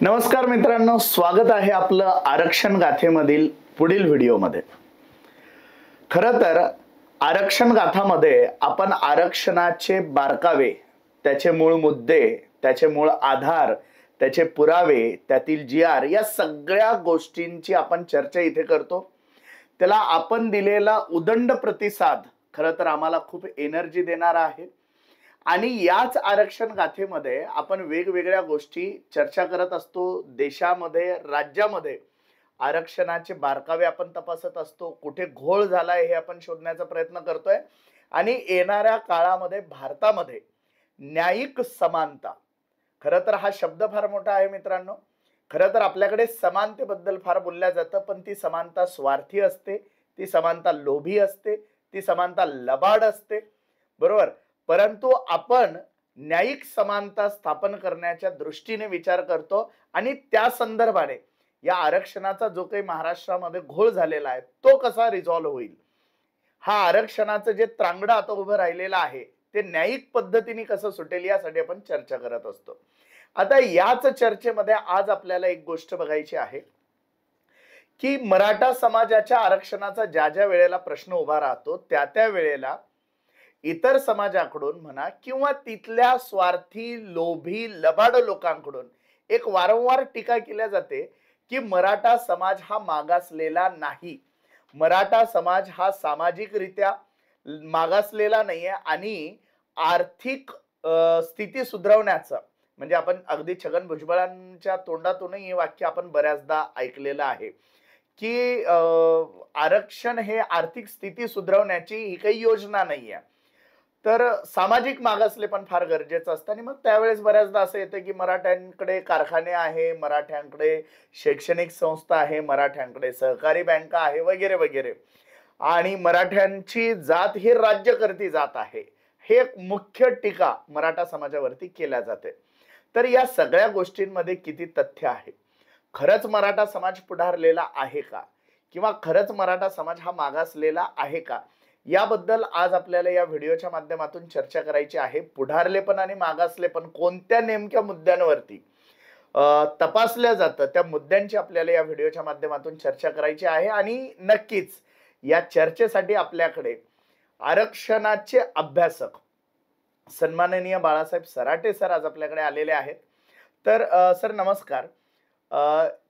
नमस्कार मित्रांनो, स्वागत आहे आपलं आरक्षण गाथेमधील पुढील व्हिडिओमध्ये। खरं तर आरक्षण गाथामध्ये आपण आरक्षणाचे बारकावे, त्याचे मूळ मुद्दे, त्याचे मूळ आधार, त्याचे पुरावे, त्यातील जी.आर या सगळ्या गोष्टींची आपण चर्चा इथे करतो। त्याला आपण दिलेला उदंड प्रतिसाद खरं तर आम्हाला खूप एनर्जी देणारा आहे आणि याच आरक्षण गाथेमध्ये आपण वेगवेगळ्या गोष्टी चर्चा करत असतो। देशामध्ये, राज्यामध्ये आरक्षणाचे बारकावे आपण तपासत असतो, कुठे घोळ झालाय हे आपण शोधण्याचा प्रयत्न करतोय आणि येणाऱ्या काळामध्ये भारतामध्ये न्यायिक समानता, खरं तर हा शब्द फार मोठा आहे मित्रांनो। खरं तर आपल्याकडे समानतेबद्दल फार बोलल्या जातं, पण ती समानता स्वार्थी असते, ती समानता लोभी असते, ती समानता लबाड असते, बरोबर। परंतु आपण न्यायिक समानता स्थापन करण्याच्या दृष्टीने विचार करतो आणि त्या संदर्भाने या आरक्षणाचा जो काही महाराष्ट्रामध्ये घोळ झालेला आहे तो कसा रिझॉल्व्ह होईल, हा आरक्षणाचं जे त्रांगडं आता उभं राहिलेलं आहे ते न्यायिक पद्धतीने कसं सुटेल यासाठी आपण चर्चा करत असतो। आता याच चर्चेमध्ये आज आपल्याला एक गोष्ट बघायची आहे की मराठा समाजाच्या आरक्षणाचा ज्या ज्या वेळेला प्रश्न उभा राहतो त्या वेळेला इतर समाजाकडून म्हणा किंवा तिथल्या स्वार्थी लोभी लबाड लोकांकडून एक वारंवार टीका केल्या जाते की मराठा समाज हा मागासलेला नाही, मराठा समाज हा सामाजिकरित्या मागासलेला नाहीये आणि आर्थिक स्थिती सुधारण्याचं, म्हणजे आपण अगदी छगन भुजबळांच्या तोंडातूनही हे वाक्य आपण बऱ्याचदा ऐकलेलं आहे की आरक्षण हे आर्थिक स्थिती सुधारण्याची ही काही योजना नाहीये, तर सामाजिक मागासले पण फार गरजेचं असतं। आणि मग त्यावेळेस बऱ्याचदा असं येतं की मराठ्यांकडे कारखाने आहे, मराठ्यांकडे शैक्षणिक संस्था आहे, मराठ्यांकडे सहकारी बँका आहे वगैरे वगैरे, आणि मराठ्यांची जात ही राज्यकर्ती जात आहे, हे एक मुख्य टीका मराठा समाजावरती केल्या जाते। तर या सगळ्या गोष्टींमध्ये किती तथ्य आहे, खरंच मराठा समाज पुढारलेला आहे का, किंवा खरंच मराठा समाज हा मागासलेला आहे का, याबद्दल आज आपल्याला या व्हिडिओच्या माध्यमातून चर्चा करायची आहे। पुढारलेपण आणि मागासलेपण कोणत्या नेमक्या मुद्द्यांवरती तपासल्या जातं, त्या मुद्द्यांची आपल्याला या व्हिडिओच्या माध्यमातून चर्चा करायची आहे। आणि नक्कीच या चर्चेसाठी आपल्याकडे आरक्षणाचे अभ्यासक सन्माननीय बाळासाहेब सराटे सर आज आपल्याकडे आलेले आहेत। तर सर नमस्कार।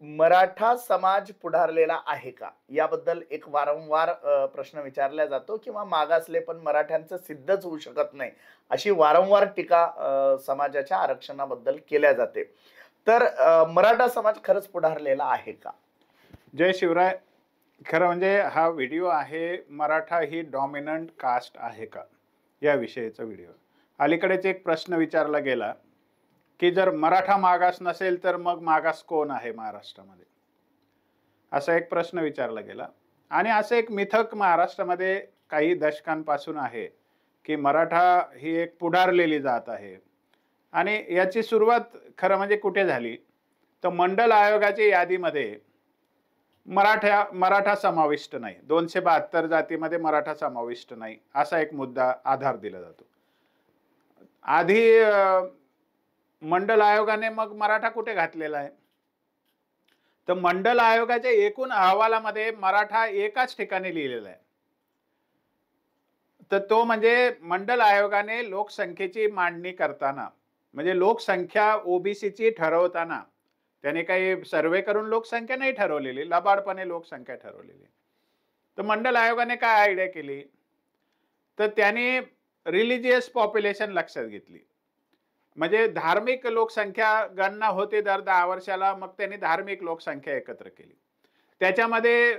मराठा समाज पुढारलेला आहे का याबद्दल एक वारंवार प्रश्न विचारला जातो, किंवा मागासले पण मराठ्यांचं सिद्धच होऊ शकत नाही अशी वारंवार टीका समाजाच्या आरक्षणाबद्दल केल्या जाते। तर मराठा समाज खरंच पुढारलेला आहे का? जय शिवराय। खरं म्हणजे हा व्हिडिओ आहे मराठा ही डॉमिनंट कास्ट आहे का या विषयीचा व्हिडिओ। अलीकडेच एक प्रश्न विचारला गेला की जर मराठा मागास नसेल तर मग मागास कोण आहे महाराष्ट्रामध्ये, असा एक प्रश्न विचारला गेला। आणि असं एक मिथक महाराष्ट्रामध्ये काही दशकांपासून आहे की मराठा ही एक पुढारलेली जात आहे। आणि याची सुरुवात खरं म्हणजे कुठे झाली तर मंडल आयोगाच्या यादीमध्ये मराठा समाविष्ट नाही, 272 जातीमध्ये मराठा समाविष्ट नाही असा एक मुद्दा आधार दिला जातो। आधी मंडल आयोगाने मग मराठा कुठे घातलेला आहे तर मंडल आयोगाच्या एकूण अहवालामध्ये मराठा एकाच ठिकाणी लिहिलेला आहे, तर तो म्हणजे मंडल आयोगाने लोकसंख्येची मांडणी करताना, म्हणजे लोकसंख्या ओबीसीची ठरवताना त्याने काही सर्वे करून लोकसंख्या नाही ठरवलेली, लबाडपणे लोकसंख्या ठरवलेली। तर मंडल आयोगाने काय आयडिया केली तर त्याने रिलिजियस पॉप्युलेशन लक्षात घेतली, म्हणजे धार्मिक लोकसंख्या गणना होते दर 10 वर्षाला, मग त्यांनी धार्मिक लोकसंख्या एकत्र केली। त्याच्यामध्ये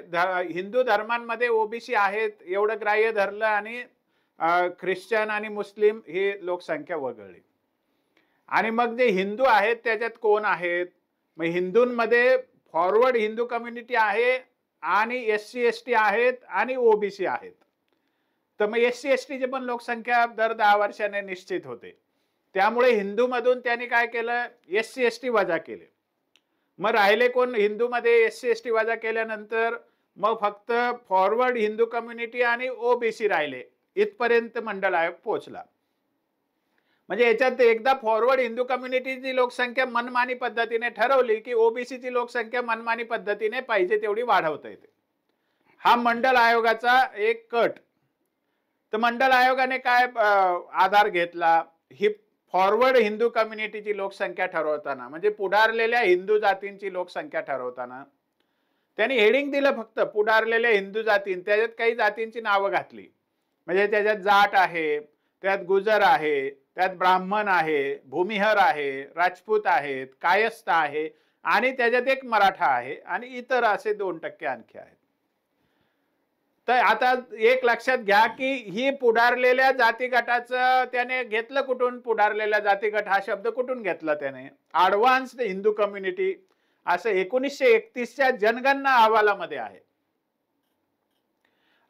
हिंदू धर्मांमध्ये ओबीसी आहेत एवढं ग्राह्य धरलं आणि ख्रिश्चन आणि मुस्लिम ही लोकसंख्या वगळली। आणि मग जे हिंदू आहेत त्याच्यात कोण आहेत, मग हिंदूंमध्ये फॉरवर्ड हिंदू कम्युनिटी आहे आणि एससी एसटी आहेत आणि ओबीसी आहेत। तर मग एससी एसटीची पण लोकसंख्या दर 10 वर्षाने निश्चित होते, त्यामुळे हिंदू मधून त्यांनी काय केलं, एससी एसटी वजा केले। मग राहिले कोण हिंदूमध्ये एससी एसटी वजा केल्यानंतर मग फक्त फॉरवर्ड हिंदू कम्युनिटी आणि ओबीसी राहिले, इथपर्यंत मंडल आयोग पोहोचला। म्हणजे याच्यात एकदा फॉरवर्ड हिंदू कम्युनिटीची लोकसंख्या मनमानी पद्धतीने ठरवली की ओबीसीची लोकसंख्या मनमानी पद्धतीने पाहिजे तेवढी वाढवता येते. हा मंडल आयोगाचा एक कट. तर मंडल आयोगाने काय आधार घेतला, ही फॉरवर्ड हिंदू कम्युनिटीची लोकसंख्या ठरवताना म्हणजे पुढारलेल्या हिंदू जातींची लोकसंख्या ठरवताना त्यांनी हेडिंग दिलं फक्त पुढारलेल्या हिंदू जाती, त्याच्यात काही जातींची नावं घातली. म्हणजे त्याच्यात जाट आहे, त्यात गुजर आहे, त्यात ब्राह्मण आहे, भूमिहर आहे, राजपूत आहेत, कायस्थ आहे आणि त्याच्यात एक मराठा आहे आणि इतर असे 2% आणखी आहेत. तर आता एक लक्षात घ्या की ही पुढारलेल्या जाती गटाचं त्याने घेतलं कुठून, पुढारलेल्या जाती गट हा शब्द कुठून घेतला त्याने, ऍडव्हान्स्ड हिंदू कम्युनिटी असं 1931च्या जनगणना अहवालामध्ये आहे.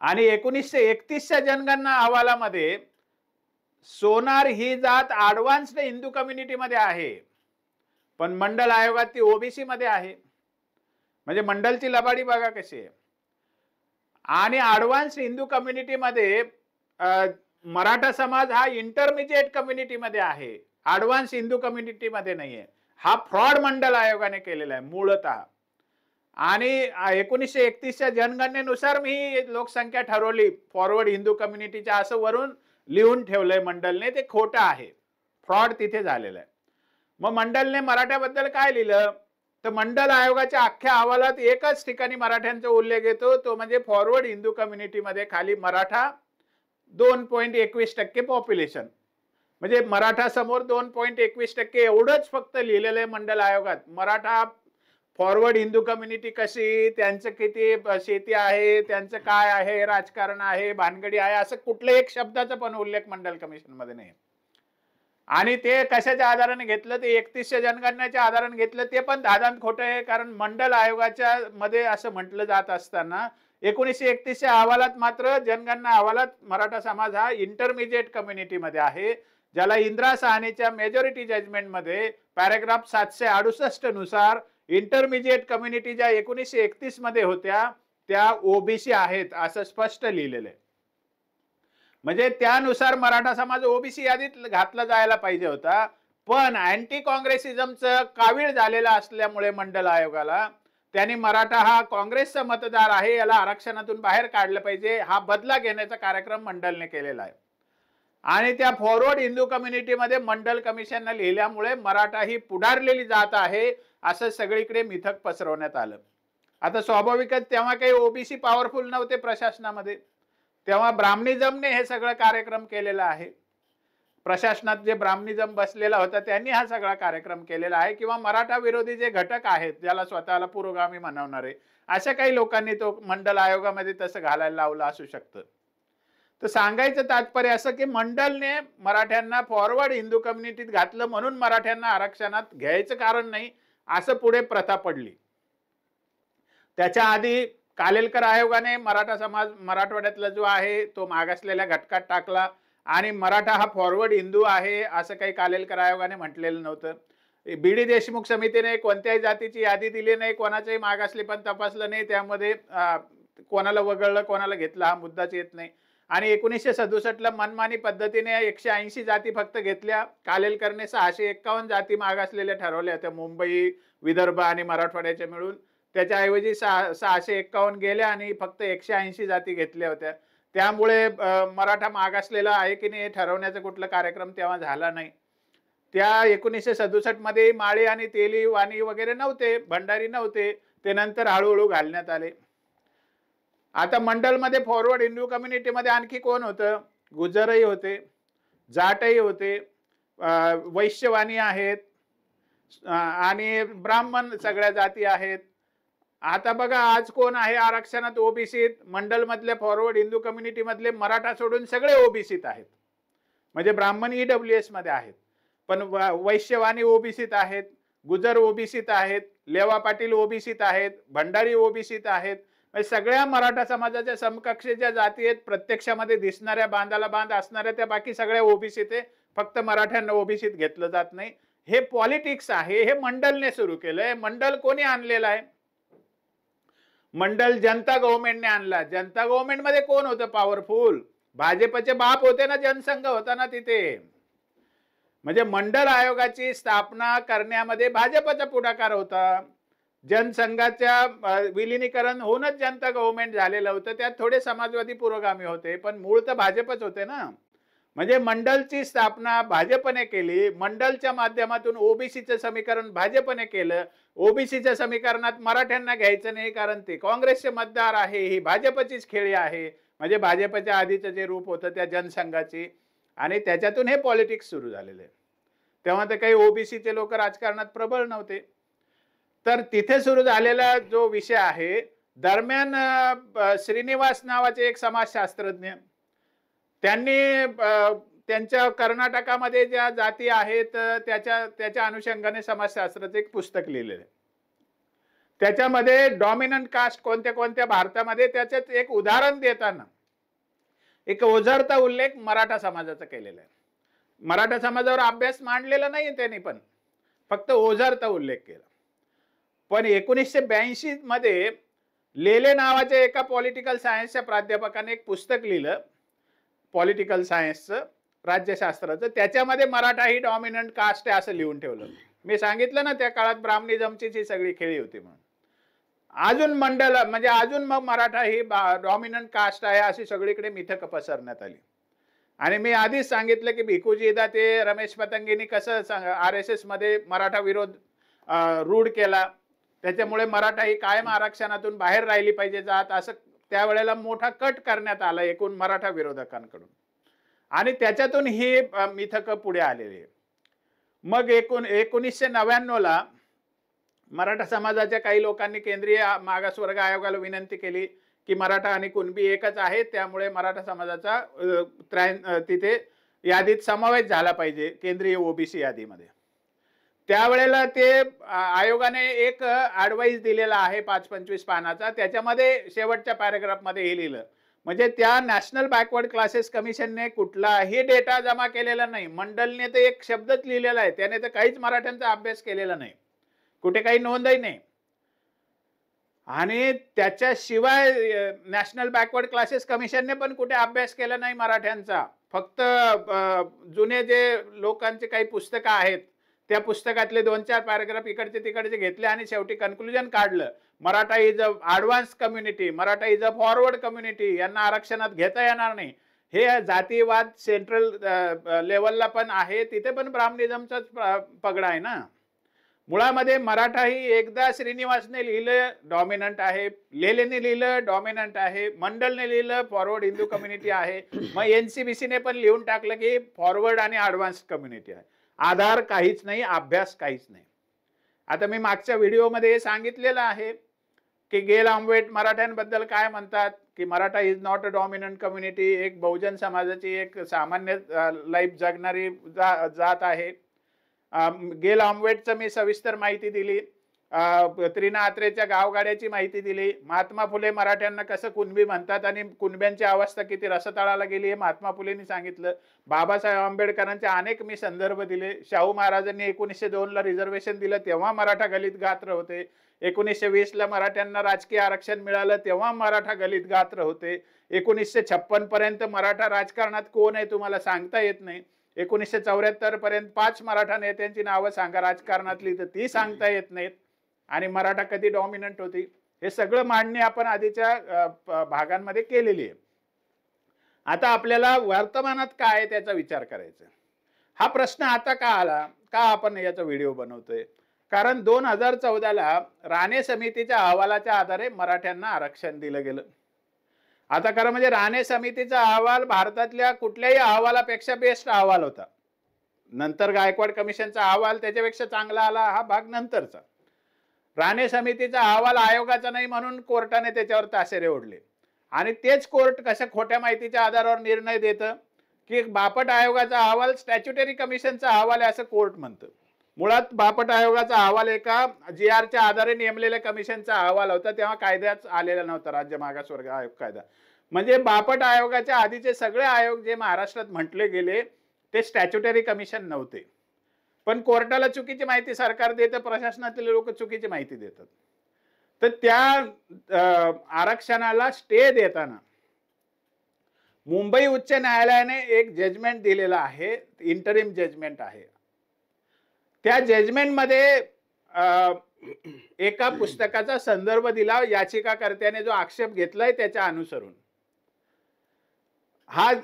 आणि 1931च्या जनगणना अहवालामध्ये सोनार ही जात ऍडव्हान्स्ड हिंदू कम्युनिटी मध्ये आहे, पण मंडल आयोगात ती ओबीसी मध्ये आहे. म्हणजे मंडलची लबाडी बघा कशी आहे. आणि ऍडव्हान्स हिंदू कम्युनिटीमध्ये मराठा समाज हा इंटरमिजिएट कम्युनिटीमध्ये आहे, ऍडव्हान्स हिंदू कम्युनिटीमध्ये नाहीये. हा फ्रॉड मंडल आयोगाने केलेला आहे मूळतः. आणि 1931च्या जनगणनेनुसार मी लोकसंख्या ठरवली फॉरवर्ड हिंदू कम्युनिटीच्या असं वरून लिहून ठेवलंय मंडलने, ते खोटं आहे, फ्रॉड तिथे झालेलं आहे. मग मंडलने मराठ्याबद्दल काय लिहिलं, तर मंडल आयोगाच्या अख्ख्या अहवालात एकच ठिकाणी मराठ्यांचा उल्लेख येतो, तो म्हणजे फॉरवर्ड हिंदू कम्युनिटीमध्ये खाली मराठा 2.21% पॉप्युलेशन. म्हणजे मराठा समोर 2.21% एवढंच फक्त लिहिलेलं आहे मंडल आयोगात. मराठा फॉरवर्ड हिंदू कम्युनिटी कशी, त्यांचं किती शेती आहे, त्यांचं काय आहे, राजकारण आहे, भानगडी आहे, असं कुठल्या एक शब्दाचा पण उल्लेख मंडल कमिशन मध्ये नाही. आणि ते कशाच्या आधाराने घेतलं, ते 31च्या जनगणनेच्या आधाराने घेतलं, ते पण धादांत खोटं आहे. कारण मंडल आयोगाच्या मध्ये असं म्हटलं जात असताना 1931च्या अहवालात मात्र जनगणना अहवालात मराठा समाज हा इंटरमिजिएट कम्युनिटी मध्ये आहे, ज्याला इंदिरा साहनीच्या मेजॉरिटी जजमेंट मध्ये पॅराग्राफ 768 नुसार इंटरमिजिएट कम्युनिटी ज्या 1931 मध्ये होत्या त्या ओबीसी आहेत असं स्पष्ट लिहिलेलं आहे. म्हणजे त्यानुसार मराठा समाज ओबीसी यादीत घातला जायला पाहिजे होता. पण अँटी काँग्रेसिझमचं कावीळ झालेलं असल्यामुळे मंडल आयोगाला त्यांनी मराठा हा काँग्रेसचा मतदार आहे, याला आरक्षणातून बाहेर काढलं पाहिजे, हा बदला घेण्याचा कार्यक्रम मंडलने केलेला आहे. आणि त्या फॉरवर्ड हिंदू कम्युनिटीमध्ये मंडल कमिशनने लिहिल्यामुळे मराठा ही पुढारलेली जात आहे असं सगळीकडे मिथक पसरवण्यात आलं. आता स्वाभाविकच तेव्हा काही ओबीसी पॉवरफुल नव्हते प्रशासनामध्ये, तेव्हा ब्राह्मणिझमने हे सगळं कार्यक्रम केलेला आहे. प्रशासनात जे ब्राह्मणिझम बसलेला होता त्यांनी हा सगळा कार्यक्रम केलेला आहे, किंवा मराठा विरोधी जे घटक आहेत ज्याला स्वतःला पुरोगामी म्हणवणारे अशा काही लोकांनी तो मंडल आयोगामध्ये तसं घालायला लावलं असू शकतं. तर सांगायचं तात्पर्य असं की मंडलने मराठ्यांना फॉरवर्ड हिंदू कम्युनिटीत घातलं म्हणून मराठ्यांना आरक्षणात घ्यायचं कारण नाही असं पुढे प्रथा पडली. त्याच्या आधी कालेलकर आयोगाने मराठा समाज मराठवाड्यातला जो आहे तो मागासलेल्या घटकात टाकला आणि मराठा हा फॉरवर्ड हिंदू आहे असं काही कालेलकर आयोगाने म्हटलेलं नव्हतं. बीडी देशमुख समितीने कोणत्याही जातीची यादी दिली नाही, कोणाचंही मागासले पण तपासलं नाही, त्यामध्ये कोणाला वगळलं कोणाला घेतलं हा मुद्दाच येत नाही. आणि 1967ला मनमानी पद्धतीने 180 जाती फक्त घेतल्या. कालेलकरने 651 जाती मागासलेल्या ठरवल्या होत्या मुंबई, विदर्भ आणि मराठवाड्याच्या मिळून. त्याच्याऐवजी 651 गेल्या आणि फक्त 180 जाती घेतल्या होत्या. त्यामुळे मराठा मागासलेला आहे की नाही ठरवण्याचा कुठला कार्यक्रम तेव्हा झाला नाही. त्या 1967 मध्ये माळी आणि तेली वाणी वगैरे नव्हते, भंडारी नव्हते, ते नंतर हळूहळू घालण्यात आले. आता मंडलमध्ये फॉरवर्ड हिंदू कम्युनिटीमध्ये आणखी कोण होतं, गुजरही होते, जाटही होते, वैश्यवाणी आहेत आणि ब्राह्मण सगळ्या जाती आहेत. आता बघा आज कोण आहे आरक्षणात ओबीसीत, मंडल मधले फॉरवर्ड हिंदू कम्युनिटी मधले मराठा सोडून सगळे ओबीसीत आहेत. म्हणजे ब्राह्मण ईडब्ल्यूएस मध्ये आहेत, पण वैश्यवाणी ओबीसीत आहेत, गुजर ओबीसीत आहेत, लेवा पाटील ओबीसीत आहेत, भंडारी ओबीसीत आहेत. सगळ्या मराठा समाजाच्या समकक्षेच्या जाती आहेत, प्रत्यक्षामध्ये दिसणाऱ्या बांधाला बांध असणाऱ्या त्या बाकी सगळ्या ओबीसीत आहे, फक्त मराठ्यांना ओबीसीत घेतलं जात नाही. हे पॉलिटिक्स आहे, हे मंडलने सुरू केलंय. मंडल कोणी आणलेलं आहे, मंडल जनता गव्हर्नमेंटने आणला. जनता गव्हर्नमेंट मध्ये कोण होतं पॉवरफुल, भाजपचे बाप होते ना, जनसंघ होता ना तिथे. म्हणजे मंडल आयोगाची स्थापना करण्यामध्ये भाजपचा पुढाकार होता. जनसंघाच्या विलिनीकरण होऊनच जनता गव्हर्नमेंट झालेलं होतं. त्यात थोडे समाजवादी पुरोगामी होते, पण मूळ तर भाजपच होते ना. म्हणजे मंडलची स्थापना भाजपने केली. मंडलच्या माध्यमातून ओबीसीचं समीकरण भाजपने केलं. ओबीसीच्या समीकरणात मराठ्यांना घ्यायचं नाही, कारण ते काँग्रेसचे मतदार आहे. ही भाजपचीच खेळी आहे. म्हणजे भाजपच्या आधीचं जे रूप होतं त्या जनसंघाची, आणि त्याच्यातून हे पॉलिटिक्स सुरू झालेले. तेव्हा तर काही ओबीसीचे लोक राजकारणात प्रबळ नव्हते. तर तिथे सुरू झालेला जो विषय आहे, दरम्यान श्रीनिवास नावाचे एक समाजशास्त्रज्ञ, त्यांनी त्यांच्या कर्नाटकामध्ये ज्या जाती आहेत त्याच्या अनुषंगाने समाजशास्त्राचं एक पुस्तक लिहिलेलं आहे. त्याच्यामध्ये डॉमिनंट कास्ट कोणत्या कोणत्या भारतामध्ये, त्याच्यात एक उदाहरण देताना एक ओझरता उल्लेख मराठा समाजाचा केलेला आहे. मराठा समाजावर अभ्यास मांडलेला नाही त्यांनी, पण फक्त ओझरता उल्लेख केला. पण 1982 मध्ये लेले नावाच्या एका पॉलिटिकल सायन्सच्या प्राध्यापकाने एक पुस्तक लिहिलं, पॉलिटिकल सायन्सचं, राज्यशास्त्राचं. त्याच्यामध्ये मराठा ही डॉमिनंट कास्ट आहे असं लिहून ठेवलं. मी सांगितलं ना त्या काळात ब्राह्मणिझमची सगळी खेळी होती म्हणून. अजून मंडल म्हणजे अजून मग मराठा ही डॉमिनंट कास्ट आहे अशी सगळीकडे मिथक पसरण्यात आली. आणि मी आधीच सांगितलं की भिकूजीदा ते रमेश पतंगेंनी कसं RSS मध्ये मराठा विरोध रूढ केला, त्याच्यामुळे मराठा ही कायम आरक्षणातून बाहेर राहिली पाहिजे जात, असं त्यावेळेला मोठा कट करण्यात आला एकूण मराठा विरोधकांकडून. आणि त्याच्यातून ही मिथक पुढे आलेली आहे. मग 1999 ला मराठा समाजाच्या काही लोकांनी केंद्रीय मागासवर्ग आयोगाला विनंती केली की मराठा आणि कुणबी एकच आहे, त्यामुळे मराठा समाजाचा तिथे यादीत समावेश झाला पाहिजे केंद्रीय ओबीसी यादीमध्ये. त्यावेळेला ते आयोगाने एक ॲडवाइस दिलेला आहे 5-25 पानाचा. त्याच्यामध्ये शेवटच्या पॅराग्राफमध्ये हे लिहिलं, म्हणजे त्या नॅशनल बॅकवर्ड क्लासेस कमिशनने कुठलाही डेटा जमा केलेला नाही. मंडलने तर एक शब्दच लिहिलेला आहे, त्याने तर काहीच मराठ्यांचा अभ्यास केलेला नाही, कुठे काही नोंदही नाही. आणि त्याच्याशिवाय नॅशनल बॅकवर्ड क्लासेस कमिशनने पण कुठे अभ्यास केला नाही मराठ्यांचा. फक्त जुने जे लोकांचे काही पुस्तकं आहेत त्या पुस्तकातले 2-4 पॅराग्राफ इकडचे तिकडचे घेतले आणि शेवटी कन्क्लुजन काढलं, Maratha is a advance community, Maratha is a forward community, यांना आरक्षणात घेता येणार नाही. हे जातीवाद सेंट्रल लेवलला पण आहे, तिथे पण ब्राह्मणिझमचाच पगडा आहे ना. मुळामध्ये मराठा ही एकदा श्रीनिवासने लिहिलं डॉमिनंट आहे, लेलेने लिहिलं डॉमिनंट आहे, मंडलने लिहिलं फॉरवर्ड हिंदू कम्युनिटी आहे, मग NCBCने पण लिहून टाकलं की फॉरवर्ड आणि ॲडव्हान्स कम्युनिटी आहे. आधार काहीच नाही, अभ्यास काहीच नाही. आता मी मागच्या व्हिडिओमध्ये सांगितलेलं आहे की गेल आंबेट मराठ्यांबद्दल काय म्हणतात की Maratha is not a dominant community, एक बहुजन समाजाची एक सामान्य लाईफ जगणारी जात आहे. गेल आंबेटचं मी सविस्तर माहिती दिली, त्रिना आत्रेच्या गावगाड्याची माहिती दिली, महात्मा फुले मराठ्यांना कसं कुणबी म्हणतात आणि कुणब्यांची अवस्था किती रसतळाला गेली हे महात्मा फुलेंनी सांगितलं. बाबासाहेब आंबेडकरांचे अनेक मी संदर्भ दिले. शाहू महाराजांनी 1902 ला रिझर्वेशन दिलं तेव्हा मराठा गलित गात्र होते. 1920 ला मराठ्यांना राजकीय आरक्षण मिळालं तेव्हा मराठा गलित गात्र होते. 1956 पर्यंत मराठा राजकारणात कोण आहे तुम्हाला सांगता येत नाही. 1974 पर्यंत 5 मराठा नेत्यांची नावं सांगा राजकारणातली, तर ती सांगता येत नाहीत. आणि मराठा कधी डॉमिनंट होती हे सगळं मांडणी आपण आधीच्या भागांमध्ये केलेली आहे. आता आपल्याला वर्तमानात काय आहे त्याचा विचार करायचा. हा प्रश्न आता का आला, का आपण याचा व्हिडिओ बनवतोय? कारण 2014 ला राणे समितीच्या अहवालाच्या आधारे मराठ्यांना आरक्षण दिलं गेलं. आता खरं म्हणजे राणे समितीचा अहवाल भारतातल्या कुठल्याही अहवालापेक्षा बेस्ट अहवाल होता. नंतर गायकवाड कमिशनचा अहवाल त्याच्यापेक्षा चांगला आला, हा भाग नंतरचा. राणे समितीचा अहवाल आयोगाचा नाही म्हणून कोर्टाने त्याच्यावर ताशेरे ओढले. आणि तेच कोर्ट कसं खोट्या माहितीच्या आधारावर निर्णय देतं की बापट आयोगाचा अहवाल स्टॅच्युटरी कमिशनचा अहवाल आहे असं कोर्ट म्हणतं. मुळात बापट आयोगाचा अहवाल एका GRच्या आधारे नेमलेल्या कमिशनचा अहवाल होता, तेव्हा कायद्याच आलेला नव्हता, राज्य मागासवर्ग आयोग कायदा. म्हणजे बापट आयोगाच्या आधीचे सगळे आयोग जे महाराष्ट्रात म्हटले गेले ते स्टॅच्युटरी कमिशन नव्हते. पण कोर्टाला चुकीची माहिती सरकार देतं, प्रशासनातील लोक चुकीची माहिती देतात. तर त्या आरक्षणाला स्टे देताना मुंबई उच्च न्यायालयाने एक जजमेंट दिलेला आहे, इंटरिम जजमेंट आहे. त्या जजमेंटमध्ये एका पुस्तकाचा संदर्भ दिला याचिकाकर्त्याने जो आक्षेप घेतलाय त्याच्या अनुसरून.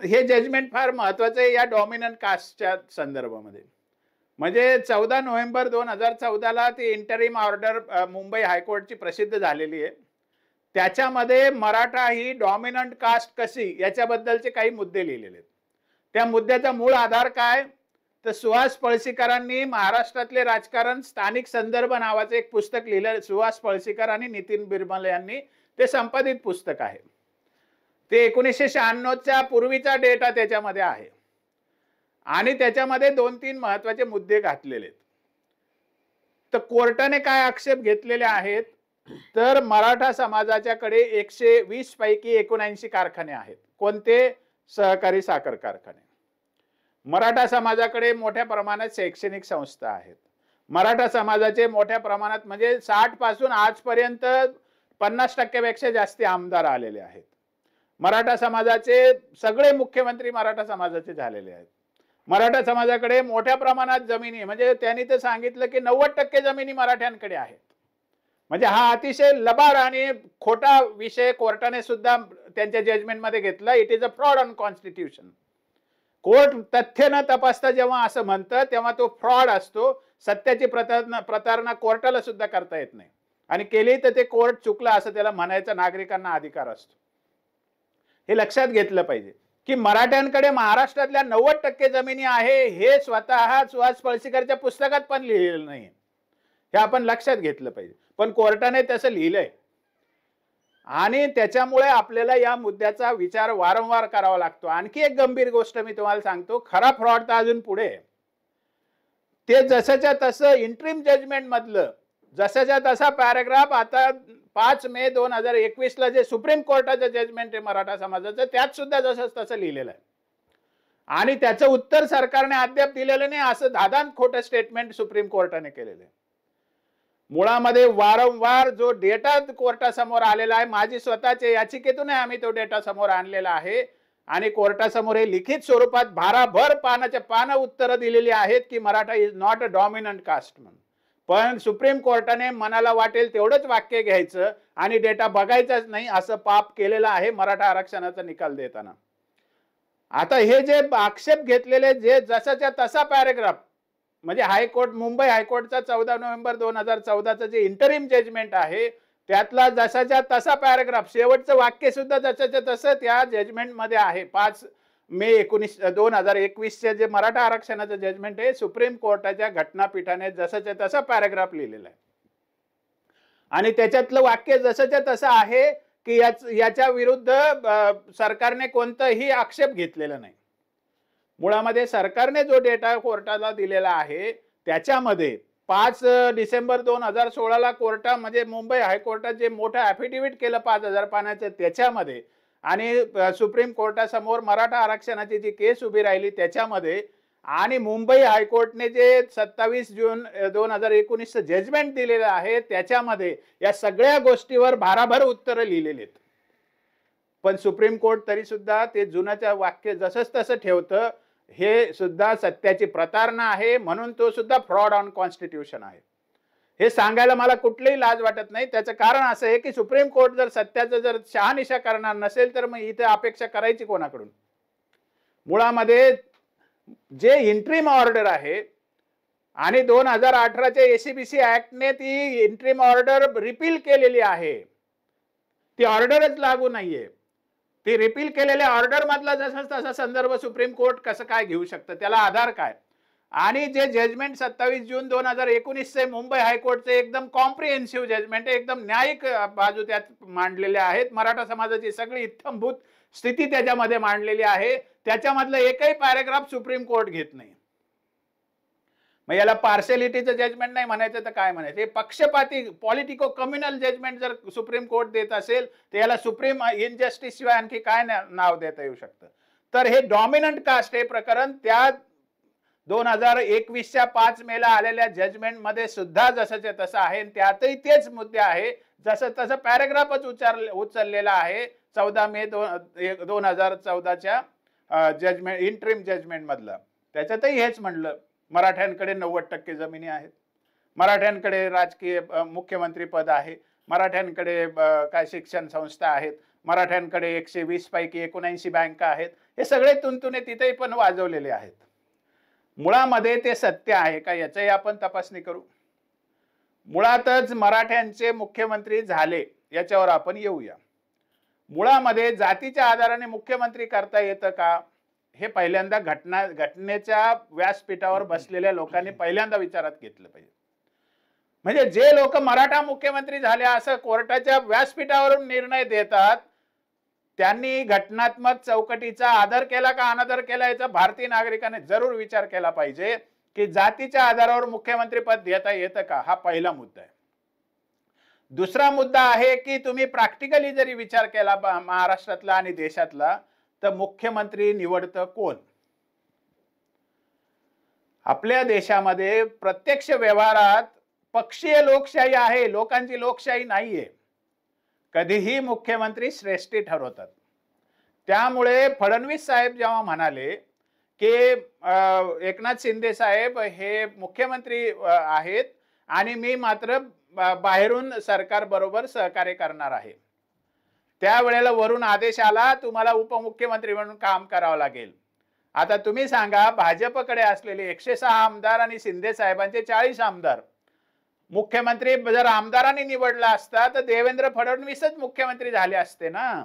हे जजमेंट फार महत्वाचं आहे या डॉमिनंट कास्टच्या संदर्भामध्ये. म्हणजे 14 नोव्हेंबर 2014ला ती इंटरिम ऑर्डर मुंबई हायकोर्टची प्रसिद्ध झालेली आहे. त्याच्यामध्ये मराठा ही डॉमिनंट कास्ट कशी याच्याबद्दलचे काही मुद्दे लिहिलेले आहेत. त्या मुद्द्याचा मूळ आधार काय तर सुहास पळशीकरांनी महाराष्ट्रातले राजकारण स्थानिक संदर्भ नावाचं एक पुस्तक लिहिलं. सुहास पळशीकर आणि नितीन बिरमल यांनी ते संपादित पुस्तक आहे. ते 1996च्या पूर्वीचा डेटा त्याच्यामध्ये आहे आणि त्याच्यामध्ये 2-3 महत्वाचे मुद्दे घातलेले आहेत. तर कोर्टाने काय आक्षेप घेतलेले आहेत तर मराठा समाजाच्याकडे 120 पैकी 79 कारखाने आहेत. कोणते? सहकारी साखर कारखाने. मराठा समाजाकडे मोठ्या प्रमाणात शैक्षणिक संस्था आहेत. मराठा समाजाचे मोठ्या प्रमाणात म्हणजे 60 पासून आजपर्यंत 50% पेक्षा जास्त आमदार आलेले आहेत. मराठा समाजाचे सगळे मुख्यमंत्री मराठा समाजाचे झालेले आहेत. मराठा समाजाकडे मोठ्या प्रमाणात जमिनी म्हणजे त्यांनी तर सांगितलं की 90% जमिनी मराठ्यांकडे आहेत. म्हणजे हा अतिशय लबाड आणि खोटा विषय कोर्टाने सुद्धा त्यांच्या जजमेंटमध्ये घेतला. It is a fraud on constitution. Court तथ्य न तपासता जेव्हा असं म्हणतं तेव्हा तो फ्रॉड असतो. सत्याची प्रतारणा कोर्टाला सुद्धा करता येत नाही आणि केली तर ते कोर्ट चुकलं असं त्याला म्हणायचा नागरिकांना अधिकार असतो. हे लक्षात घेतलं पाहिजे की मराठ्यांकडे महाराष्ट्रातल्या 90% जमिनी आहे हे स्वतः सुहास पळशीकरच्या पुस्तकात पण लिहिलेलं नाही. हे आपण लक्षात घेतलं पाहिजे. पण कोर्टाने तसं लिहिलंय आणि त्याच्यामुळे आपल्याला या मुद्द्याचा विचार वारंवार करावा लागतो. आणखी एक गंभीर गोष्ट मी तुम्हाला सांगतो. खरा फ्रॉड तर अजून पुढे आहे. ते जसंच्या तसं इंटरिम जजमेंट मधलं जसंच्या तसा पॅराग्राफ आता 5 मे 2021ला जे सुप्रीम कोर्टाचं जजमेंट आहे मराठा समाजाचं त्यात सुद्धा जसंच तसं लिहिलेलं आहे आणि त्याचं उत्तर सरकारने अद्याप दिलेलं नाही. असं धादांत खोटं स्टेटमेंट सुप्रीम कोर्टाने केलेलं आहे. मुळामध्ये वारंवार जो डेटा कोर्टासमोर आलेला आहे माझी स्वतःच्या याचिकेतून आम्ही तो डेटा समोर आणलेला आहे आणि कोर्टासमोर हे लिखित स्वरूपात भाराभर पानाच्या पानं उत्तरं दिलेली आहेत की Maratha is not a dominant caste म्हणून. पण सुप्रीम कोर्टाने मनाला वाटेल तेवढंच वाक्य घ्यायचं आणि डेटा बघायचाच नाही असं पाप केलेलं आहे मराठा आरक्षणाचा निकाल देताना. आता हे जे आक्षेप घेतलेले जे जसाच्या तसा पॅराग्राफ म्हणजे हायकोर्ट मुंबई हायकोर्टचा 14 नोव्हेंबर 2014चं जे इंटरिम जजमेंट आहे त्यातला जसाच्या तसा पॅराग्राफ शेवटचं वाक्य सुद्धा जसाच्या तसं त्या जजमेंट मध्ये आहे. 5 मे 2021चे जे मराठा आरक्षणाचं जजमेंट आहे सुप्रीम कोर्टाच्या घटनापीठाने जसाच्या तसा पॅराग्राफ लिहिलेला आहे आणि त्याच्यातलं वाक्य जसाच्या तसं आहे की याच्या विरुद्ध सरकारने कोणताही आक्षेप घेतलेला नाही. मुळामध्ये सरकारने जो डेटा कोर्टाला दिलेला आहे त्याच्यामध्ये 5 डिसेंबर 2016ला कोर्टा म्हणजे मुंबई हायकोर्टात जे मोठं ॲफिडेव्हिट केलं 5000 पानाचं त्याच्यामध्ये आणि सुप्रीम कोर्टासमोर मराठा आरक्षणाची जी केस उभी राहिली त्याच्यामध्ये आणि मुंबई हायकोर्टने जे 27 जून 2019चं जजमेंट दिलेलं आहे त्याच्यामध्ये या सगळ्या गोष्टीवर भाराभर उत्तरं लिहिलेली आहेत. पण सुप्रीम कोर्ट तरी सुद्धा ते जुनाचं वाक्य जसंच तसं ठेवतं. हे सुद्धा सत्याची प्रतारणा आहे म्हणून तो सुद्धा फ्रॉड ऑन कॉन्स्टिट्यूशन आहे. हे सांगायला मला कुठलीही लाज वाटत नाही. त्याचं कारण असं आहे की सुप्रीम कोर्ट जर सत्याचं जर शहानिशा करणार नसेल तर मग इथे अपेक्षा करायची कोणाकडून. मुळामध्ये जे इंटरिम ऑर्डर आहे आणि 2018च्या एसीबीसी ऍक्टने ती इंटरिम ऑर्डर रिपील केलेली आहे. ती ऑर्डरच लागू नाहीये. ती रिपील केलेल्या ऑर्डर मधला जसा तसा संदर्भ सुप्रीम कोर्ट कसं काय घेऊ शकतं त्याला आधार काय. आणि जे जजमेंट 27 जून 2019चे मुंबई हायकोर्टचे एकदम कॉम्प्रिहेन्सिव्ह जजमेंट आहे. एकदम न्यायिक बाजू त्यात मांडलेल्या आहेत. मराठा समाजाची सगळी इत्थंभूत स्थिती त्याच्यामध्ये मांडलेली आहे. त्याच्यामधलं एकही पॅराग्राफ सुप्रीम कोर्ट घेत नाही. मग याला पार्शलिटीचं जजमेंट नाही म्हणायचं तर काय म्हणायचं. हे पक्षपाती पॉलिटिको कम्युनल जजमेंट जर सुप्रीम कोर्ट देत असेल तर याला सुप्रीम इनजस्टिस शिवाय आणखी काय नाव देता येऊ शकतं. तर हे डॉमिनंट कास्ट हे प्रकरण त्या 2021च्या 5 मेला आलेल्या जजमेंट मध्ये सुद्धा जसंच्या तसं आहे. त्यातही तेच मुद्दे आहे. जसं तसं पॅराग्राफच उचललेला आहे 14 मे 2014च्या जजमेंट इंटरिम जजमेंट मधलं. त्याच्यातही हेच म्हणलं मराठ्यांकडे 90% जमिनी आहेत, मराठ्यांकडे राजकीय मुख्यमंत्री पद आहे, मराठ्यांकडे काय शिक्षण संस्था आहेत, मराठ्यांकडे 120 पैकी 79 बँका आहेत. हे सगळे तुणतुणे तिथे पण वाजवलेले आहेत. मुळामध्ये ते सत्य आहे का याचंही आपण तपासणी करू. मुळातच मराठ्यांचे मुख्यमंत्री झाले याच्यावर आपण येऊया. मुळामध्ये जातीच्या आधाराने मुख्यमंत्री करता येतं का, हे पहिल्यांदा घटनेच्या व्यासपीठावर बसलेल्या लोकांनी पहिल्यांदा विचारात घेतलं पाहिजे. म्हणजे जे लोक मराठा मुख्यमंत्री झाले असं कोर्टाच्या व्यासपीठावरून निर्णय देतात, त्यांनी घटनात्मक चौकटीचा आदर केला का अनादर केला याचा भारतीय नागरिकांनी जरूर विचार केला पाहिजे की जातीच्या आधारावर मुख्यमंत्री पद देता येतं का. हा पहिला मुद्दा आहे. दुसरा मुद्दा आहे की तुम्ही प्रॅक्टिकली जरी विचार केला महाराष्ट्रातला आणि देशातला, तर मुख्यमंत्री निवडतं कोण. आपल्या देशामध्ये प्रत्यक्ष व्यवहारात पक्षीय लोकशाही आहे, लोकांची लोकशाही नाहीये. कधीही मुख्यमंत्री श्रेष्ठी ठरवतात. त्यामुळे फडणवीस साहेब जेव्हा म्हणाले की एकनाथ शिंदे साहेब हे मुख्यमंत्री आहेत आणि मी मात्र बाहेरून सरकार बरोबर सहकार्य करणार आहे, त्यावेळेला वरून आदेश आला तुम्हाला उपमुख्यमंत्री म्हणून काम करावं लागेल. आता तुम्ही सांगा, भाजपकडे असलेले 106 आमदार आणि शिंदे साहेबांचे 40 आमदार, मुख्यमंत्री जर आमदारांनी निवडला असता तर देवेंद्र फडणवीसच मुख्यमंत्री झाले असते ना.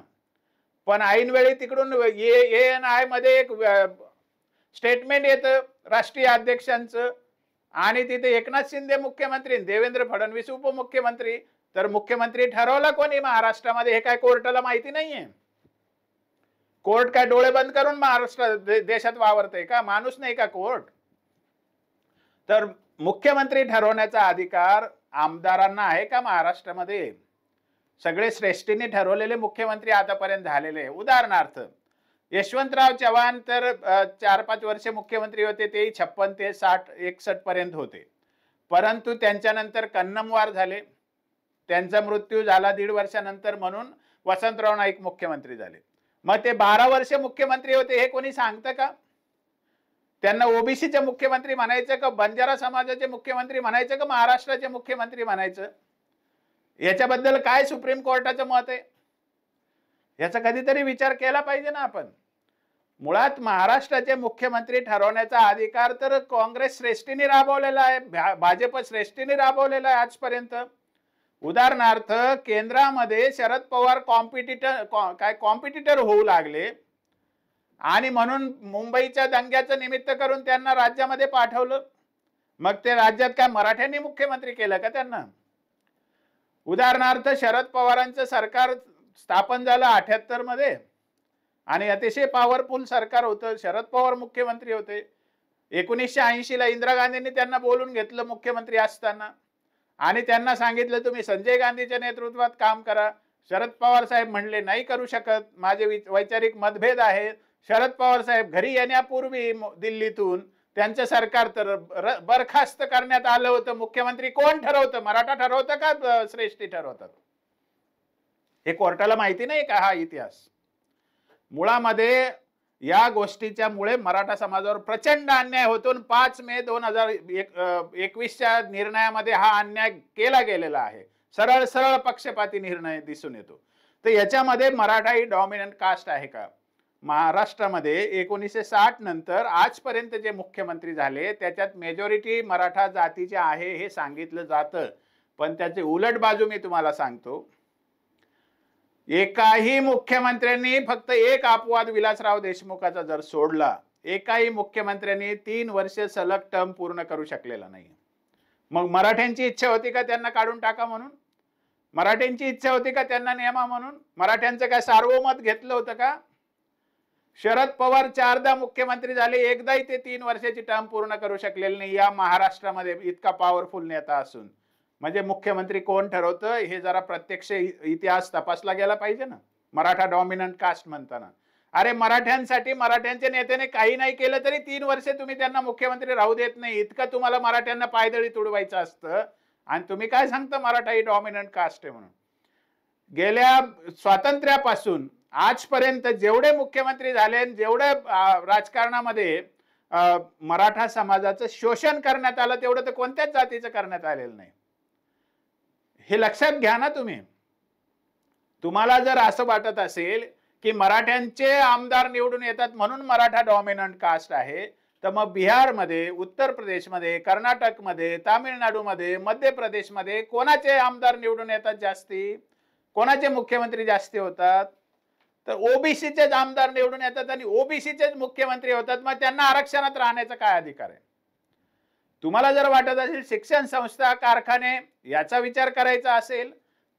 पण ऐनवेळी तिकडून ANI मध्ये एक स्टेटमेंट येतं राष्ट्रीय अध्यक्षांचं आणि तिथे एकनाथ शिंदे मुख्यमंत्री, देवेंद्र फडणवीस उपमुख्यमंत्री. तर मुख्यमंत्री ठरवला कोणी महाराष्ट्रामध्ये हे काय कोर्टाला माहिती नाहीये. कोर्ट काय डोळे बंद करून महाराष्ट्र देशात वावरतंय का, माणूस नाही का कोर्ट. तर मुख्यमंत्री ठरवण्याचा अधिकार आमदारांना आहे का महाराष्ट्रामध्ये. सगळे श्रेष्ठीने ठरवलेले मुख्यमंत्री आतापर्यंत झालेले. उदाहरणार्थ यशवंतराव चव्हाण तर 4-5 वर्ष मुख्यमंत्री होते, ते 56 ते 60-61 पर्यंत होते. परंतु त्यांच्यानंतर कन्नमवार झाले, त्यांचा मृत्यू झाला 1.5 वर्षानंतर, म्हणून वसंतराव नाईक मुख्यमंत्री झाले. मग ते 12 वर्ष मुख्यमंत्री होते हे कोणी सांगतं का. त्यांना ओबीसीचे मुख्यमंत्री म्हणायचं का, बंजारा समाजाचे मुख्यमंत्री म्हणायचं का, महाराष्ट्राचे मुख्यमंत्री म्हणायचं. याच्याबद्दल काय सुप्रीम कोर्टाचं मत आहे याचा कधीतरी विचार केला पाहिजे ना आपण. मुळात महाराष्ट्राचे मुख्यमंत्री ठरवण्याचा अधिकार तर काँग्रेस श्रेष्ठीने राबवलेला आहे, भाजप श्रेष्ठीने राबवलेला आहे आजपर्यंत. उदाहरणार्थ केंद्रामध्ये शरद पवार कॉम्पिटिटर होऊ लागले आणि म्हणून मुंबईच्या दंग्याचं निमित्त करून त्यांना राज्यामध्ये पाठवलं. मग ते राज्यात काय मराठ्यांनी मुख्यमंत्री केलं का त्यांना. उदाहरणार्थ शरद पवारांचं सरकार स्थापन झालं 78 मध्ये आणि अतिशय पॉवरफुल सरकार होतं, शरद पवार मुख्यमंत्री होते. 1980 ला इंदिरा गांधींनी त्यांना बोलून घेतलं मुख्यमंत्री असताना आणि त्यांना सांगितलं तुम्ही संजय गांधीच्या नेतृत्वात काम करा. शरद पवार साहेब म्हणले नाही करू शकत, माझे वैचारिक मतभेद आहेत. शरद पवार साहेब घरी येण्यापूर्वी दिल्लीतून त्यांचं सरकार तर बरखास्त करण्यात आलं होतं. मुख्यमंत्री कोण ठरवतं, मराठा ठरवतं का श्रेष्ठी ठरवतात. हे कोर्टाला माहिती नाही का हा इतिहास. मुळामध्ये या गोष्टीच्या मुळे मराठा समाजावर प्रचंड अन्याय होतो. 5 मे 2021च्या निर्णयामध्ये हा अन्याय केला गेलेला आहे. सरळ सरळ पक्षपाती निर्णय दिसून येतो. तर याच्यामध्ये मराठा ही डॉमिनंट कास्ट आहे का. महाराष्ट्रामध्ये 1960 नंतर आजपर्यंत जे मुख्यमंत्री झाले त्याच्यात मेजॉरिटी मराठा जातीचे आहे हे सांगितलं जातं. पण त्याची उलट बाजू मी तुम्हाला सांगतो. एकाही मुख्यमंत्र्यांनी फक्त एक अपवाद विलासराव देशमुखाचा जर सोडला, एकाही मुख्यमंत्र्यांनी 3 वर्ष सलग टर्म पूर्ण करू शकलेला नाही. मग मराठ्यांची इच्छा होती का त्यांना काढून टाका म्हणून. मराठ्यांची इच्छा होती का त्यांना नियमा म्हणून. मराठ्यांचं काय सार्वमत घेतलं होतं का. शरद पवार 4दा मुख्यमंत्री झाले, एकदाही ते 3 वर्षाची टर्म पूर्ण करू शकलेले नाही या महाराष्ट्रामध्ये इतका पॉवरफुल नेता असून. म्हणजे मुख्यमंत्री कोण ठरवतं हे जरा प्रत्यक्ष इतिहास तपासला गेला पाहिजे ना. मराठा डॉमिनंट कास्ट म्हणताना अरे मराठ्यांसाठी मराठ्यांच्या नेत्याने काही नाही केलं तरी 3 वर्षे तुम्ही त्यांना मुख्यमंत्री राहू देत नाही. इतकं तुम्हाला मराठ्यांना पायदळी तुडवायचं असतं आणि तुम्ही काय सांगता मराठा ही डॉमिनंट कास्ट आहे म्हणून. गेल्या स्वातंत्र्यापासून आजपर्यंत जेवढे मुख्यमंत्री झाले, जेवढे राजकारणामध्ये मराठा समाजाचं शोषण करण्यात आलं तेवढं तर कोणत्याच जातीचं करण्यात आलेलं नाही. हे लक्षात घ्या ना तुम्ही. तुम्हाला जर असं वाटत असेल की मराठ्यांचे आमदार निवडून येतात म्हणून मराठा डॉमिनंट कास्ट आहे, तर मग बिहारमध्ये, उत्तर प्रदेशमध्ये, कर्नाटकमध्ये, तामिळनाडूमध्ये, मध्य प्रदेशमध्ये कोणाचे आमदार निवडून येतात जास्ती? कोणाचे मुख्यमंत्री जास्ती होतात? तर ओबीसीचेच आमदार निवडून येतात आणि ओबीसीचेच मुख्यमंत्री होतात. मग त्यांना आरक्षणात राहण्याचा काय अधिकार आहे? तुम्हाला जर वाटत असेल शिक्षण संस्था, कारखाने याचा विचार करायचा असेल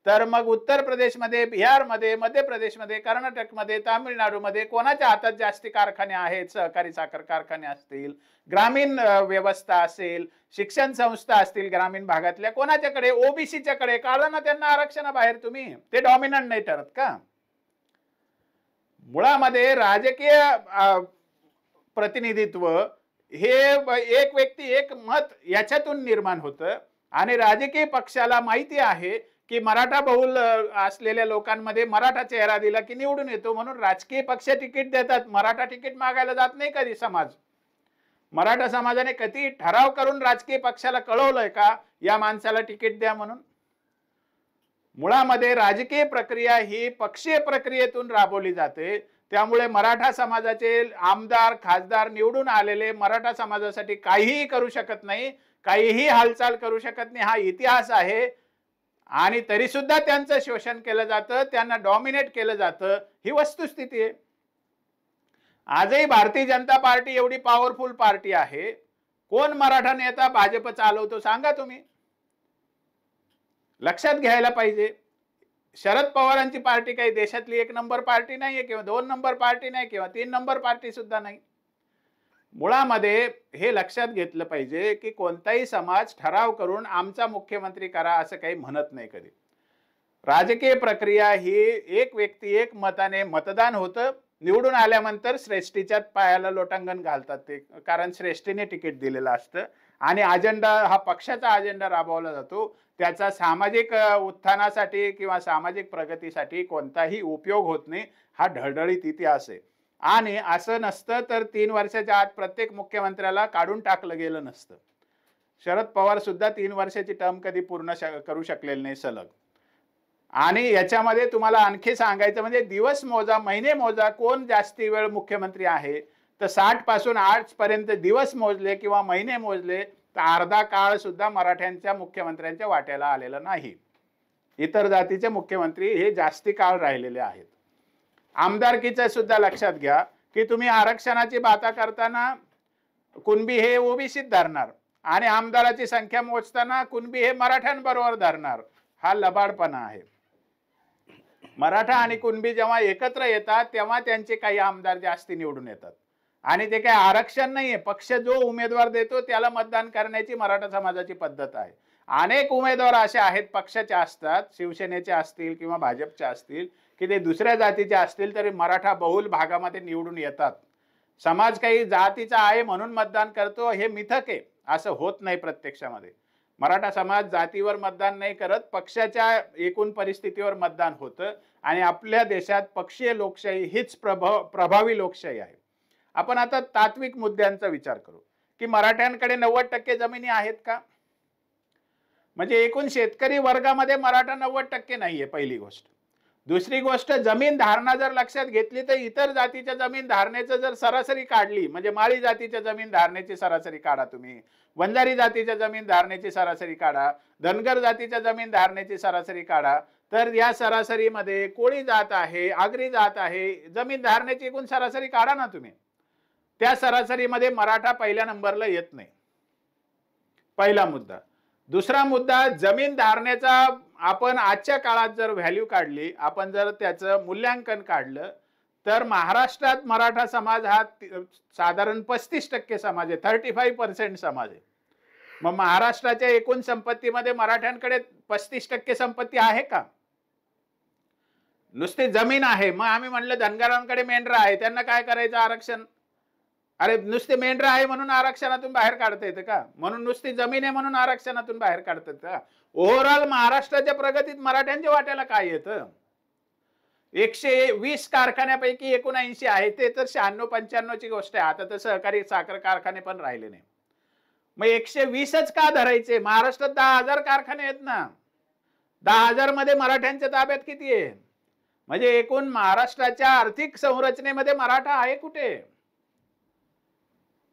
तर मग उत्तर प्रदेशमध्ये, बिहारमध्ये, मध्य प्रदेशमध्ये, कर्नाटकमध्ये, तामिळनाडूमध्ये कोणाच्या हातात जास्ती कारखाने आहेत? सहकारी साखर कारखाने असतील, ग्रामीण व्यवस्था असेल, शिक्षण संस्था असतील ग्रामीण भागातल्या, कोणाच्याकडे? ओबीसीच्याकडे. काढा ना त्यांना आरक्षणाबाहेर तुम्ही. ते डॉमिनंट नाही ठरत का? मुळामध्ये राजकीय प्रतिनिधित्व हे एक व्यक्ती एक मत याच्यातून निर्माण होतं आणि राजकीय पक्षाला माहिती आहे की मराठा बहुल असलेल्या लोकांमध्ये मराठा चेहरा दिला की निवडून येतो, म्हणून राजकीय पक्ष तिकीट देतात. मराठा तिकीट मागायला जात नाही कधी समाज. मराठा समाजाने कधी ठराव करून राजकीय पक्षाला कळवलंय का या माणसाला तिकीट द्या म्हणून? मुळामध्ये राजकीय प्रक्रिया ही पक्षीय प्रक्रियेतून राबवली जाते. त्यामुळे मराठा समाजाचे आमदार, खासदार निवडून आलेले मराठा समाजासाठी काहीही करू शकत नाही, काहीही हालचाल करू शकत नाही. हा इतिहास आहे. आणि तरी सुद्धा त्यांचं शोषण केलं जातं, त्यांना डॉमिनेट केलं जातं. ही वस्तुस्थिती आहे. आजही भारतीय जनता पार्टी एवढी पॉवरफुल पार्टी आहे. कोण मराठा नेता भाजप चालवतो सांगा तुम्ही? लक्षात घ्यायला पाहिजे. शरद पवारांची पार्टी काही देशातली 1 नंबर पार्टी नाहीये किंवा 2 नंबर पार्टी नाही किंवा 3 नंबर पार्टी सुद्धा नाही. मुळामध्ये हे लक्षात घेतलं पाहिजे की कोणताही समाज ठराव करून आमचा मुख्यमंत्री करा असं काही म्हणत नाही कधी. राजकीय प्रक्रिया ही एक व्यक्ती एक मताने मतदान होतं. निवडून आल्यानंतर श्रेष्ठीच्या पायाला लोटांगण घालतात ते, कारण श्रेष्ठीने तिकीट दिलेलं असतं आणि अजेंडा हा पक्षाचा अजेंडा राबवला जातो. त्याचा सामाजिक उत्थानासाठी किंवा सामाजिक प्रगतीसाठी कोणताही उपयोग होत नाही. हा ढळढळीत इतिहास आहे. आणि असं नसतं तर 3 वर्षाच्या आत प्रत्येक मुख्यमंत्र्याला काढून टाकलं गेलं नसतं. शरद पवार सुद्धा 3 वर्षाची टर्म कधी पूर्ण करू शकलेले नाही सलग. आणि याच्यामध्ये तुम्हाला आणखी सांगायचं म्हणजे दिवस मोजा, महिने मोजा, कोण जास्ती वेळ मुख्यमंत्री आहे तर 60 पासून 8 पर्यंत दिवस मोजले किंवा महिने मोजले तर अर्धा काळ सुद्धा मराठ्यांच्या मुख्यमंत्र्यांच्या वाट्याला आलेला नाही. इतर जातीचे मुख्यमंत्री हे जास्ती काळ राहिलेले आहेत. आमदारकीचं सुद्धा लक्षात घ्या की तुम्ही आरक्षणाची बाता करताना कुणबी हे ओबीसीत धरणार आणि आमदाराची संख्या मोजताना कुणबी हे मराठ्यांबरोबर धरणार. हा लबाडपणा आहे. मराठा आणि कुणबी जेव्हा एकत्र येतात तेव्हा त्यांचे काही आमदार जास्ती निवडून येतात आणि ते काही आरक्षण नाहीये. पक्ष जो उमेदवार देतो त्याला मतदान करण्याची मराठा समाजाची पद्धत आहे. अनेक उमेदवार असे आहेत पक्षाचे असतात, शिवसेनेचे असतील किंवा भाजपचे असतील की ते दुसऱ्या जातीचे असतील तरी मराठा बहुल भागामध्ये निवडून येतात. समाज काही जातीचा आहे म्हणून मतदान करतो हे मिथक आहे. असं होत नाही प्रत्यक्षामध्ये. मराठा समाज जातीवर मतदान नाही करत, पक्षाच्या एकूण परिस्थितीवर मतदान होतं आणि आपल्या देशात पक्षीय लोकशाही हीच प्रभावी लोकशाही आहे. आपण आता तात्विक मुद्द्यांचा विचार करू की मराठ्यांकडे 90% जमिनी आहेत का? म्हणजे एकूण शेतकरी वर्गामध्ये मराठा 90% नाहीये, पहिली गोष्ट. दुसरी गोष्ट, जमीन धारणा जर लक्षात घेतली तर इतर जातीच्या जमीन धारणेचं जर सरासरी काढली, म्हणजे माळी जातीच्या जमीन धारणेची सरासरी काढा तुम्ही, वंजारी जातीच्या जमीन धारणेची सरासरी काढा, धनगर जातीच्या जमीन धारणेची सरासरी काढा, तर या सरासरीमध्ये कोळी जात आहे, आगरी जात आहे, जमीन धारणेची एकूण सरासरी काढा ना तुम्ही. त्या सरासरीमध्ये मराठा पहिल्या नंबरला येत नाही. पहिला मुद्दा. दुसरा मुद्दा, जमीन धारणेचा आपण आजच्या काळात जर व्हॅल्यू काढली, आपण जर त्याचं मूल्यांकन काढलं तर महाराष्ट्रात मराठा समाज हा साधारण 35% समाज आहे, 35% समाज आहे. मग महाराष्ट्राच्या एकूण संपत्तीमध्ये मराठ्यांकडे 35% संपत्ती आहे का? नुसती जमीन आहे. मग आम्ही म्हणलं धनगरांकडे मेंढरा आहे, त्यांना काय करायचं आरक्षण? अरे नुसते मेंढरा आहे म्हणून आरक्षणातून बाहेर काढता येतं का? म्हणून नुसती जमीन आहे म्हणून आरक्षणातून बाहेर काढतात का? ओव्हरऑल महाराष्ट्राच्या प्रगतीत मराठ्यांच्या वाट्याला काय येतं? 120 कारखान्यापैकी 79 आहे, ते तर 96-95 ची गोष्ट आहे. आता तर सहकारी साखर कारखाने पण राहिले नाही. मग 120च का धरायचे? महाराष्ट्रात 10,000 कारखाने आहेत ना. 10,000 मध्ये मराठ्यांच्या ताब्यात किती आहे? म्हणजे एकूण महाराष्ट्राच्या आर्थिक संरचनेमध्ये मराठा आहे कुठे?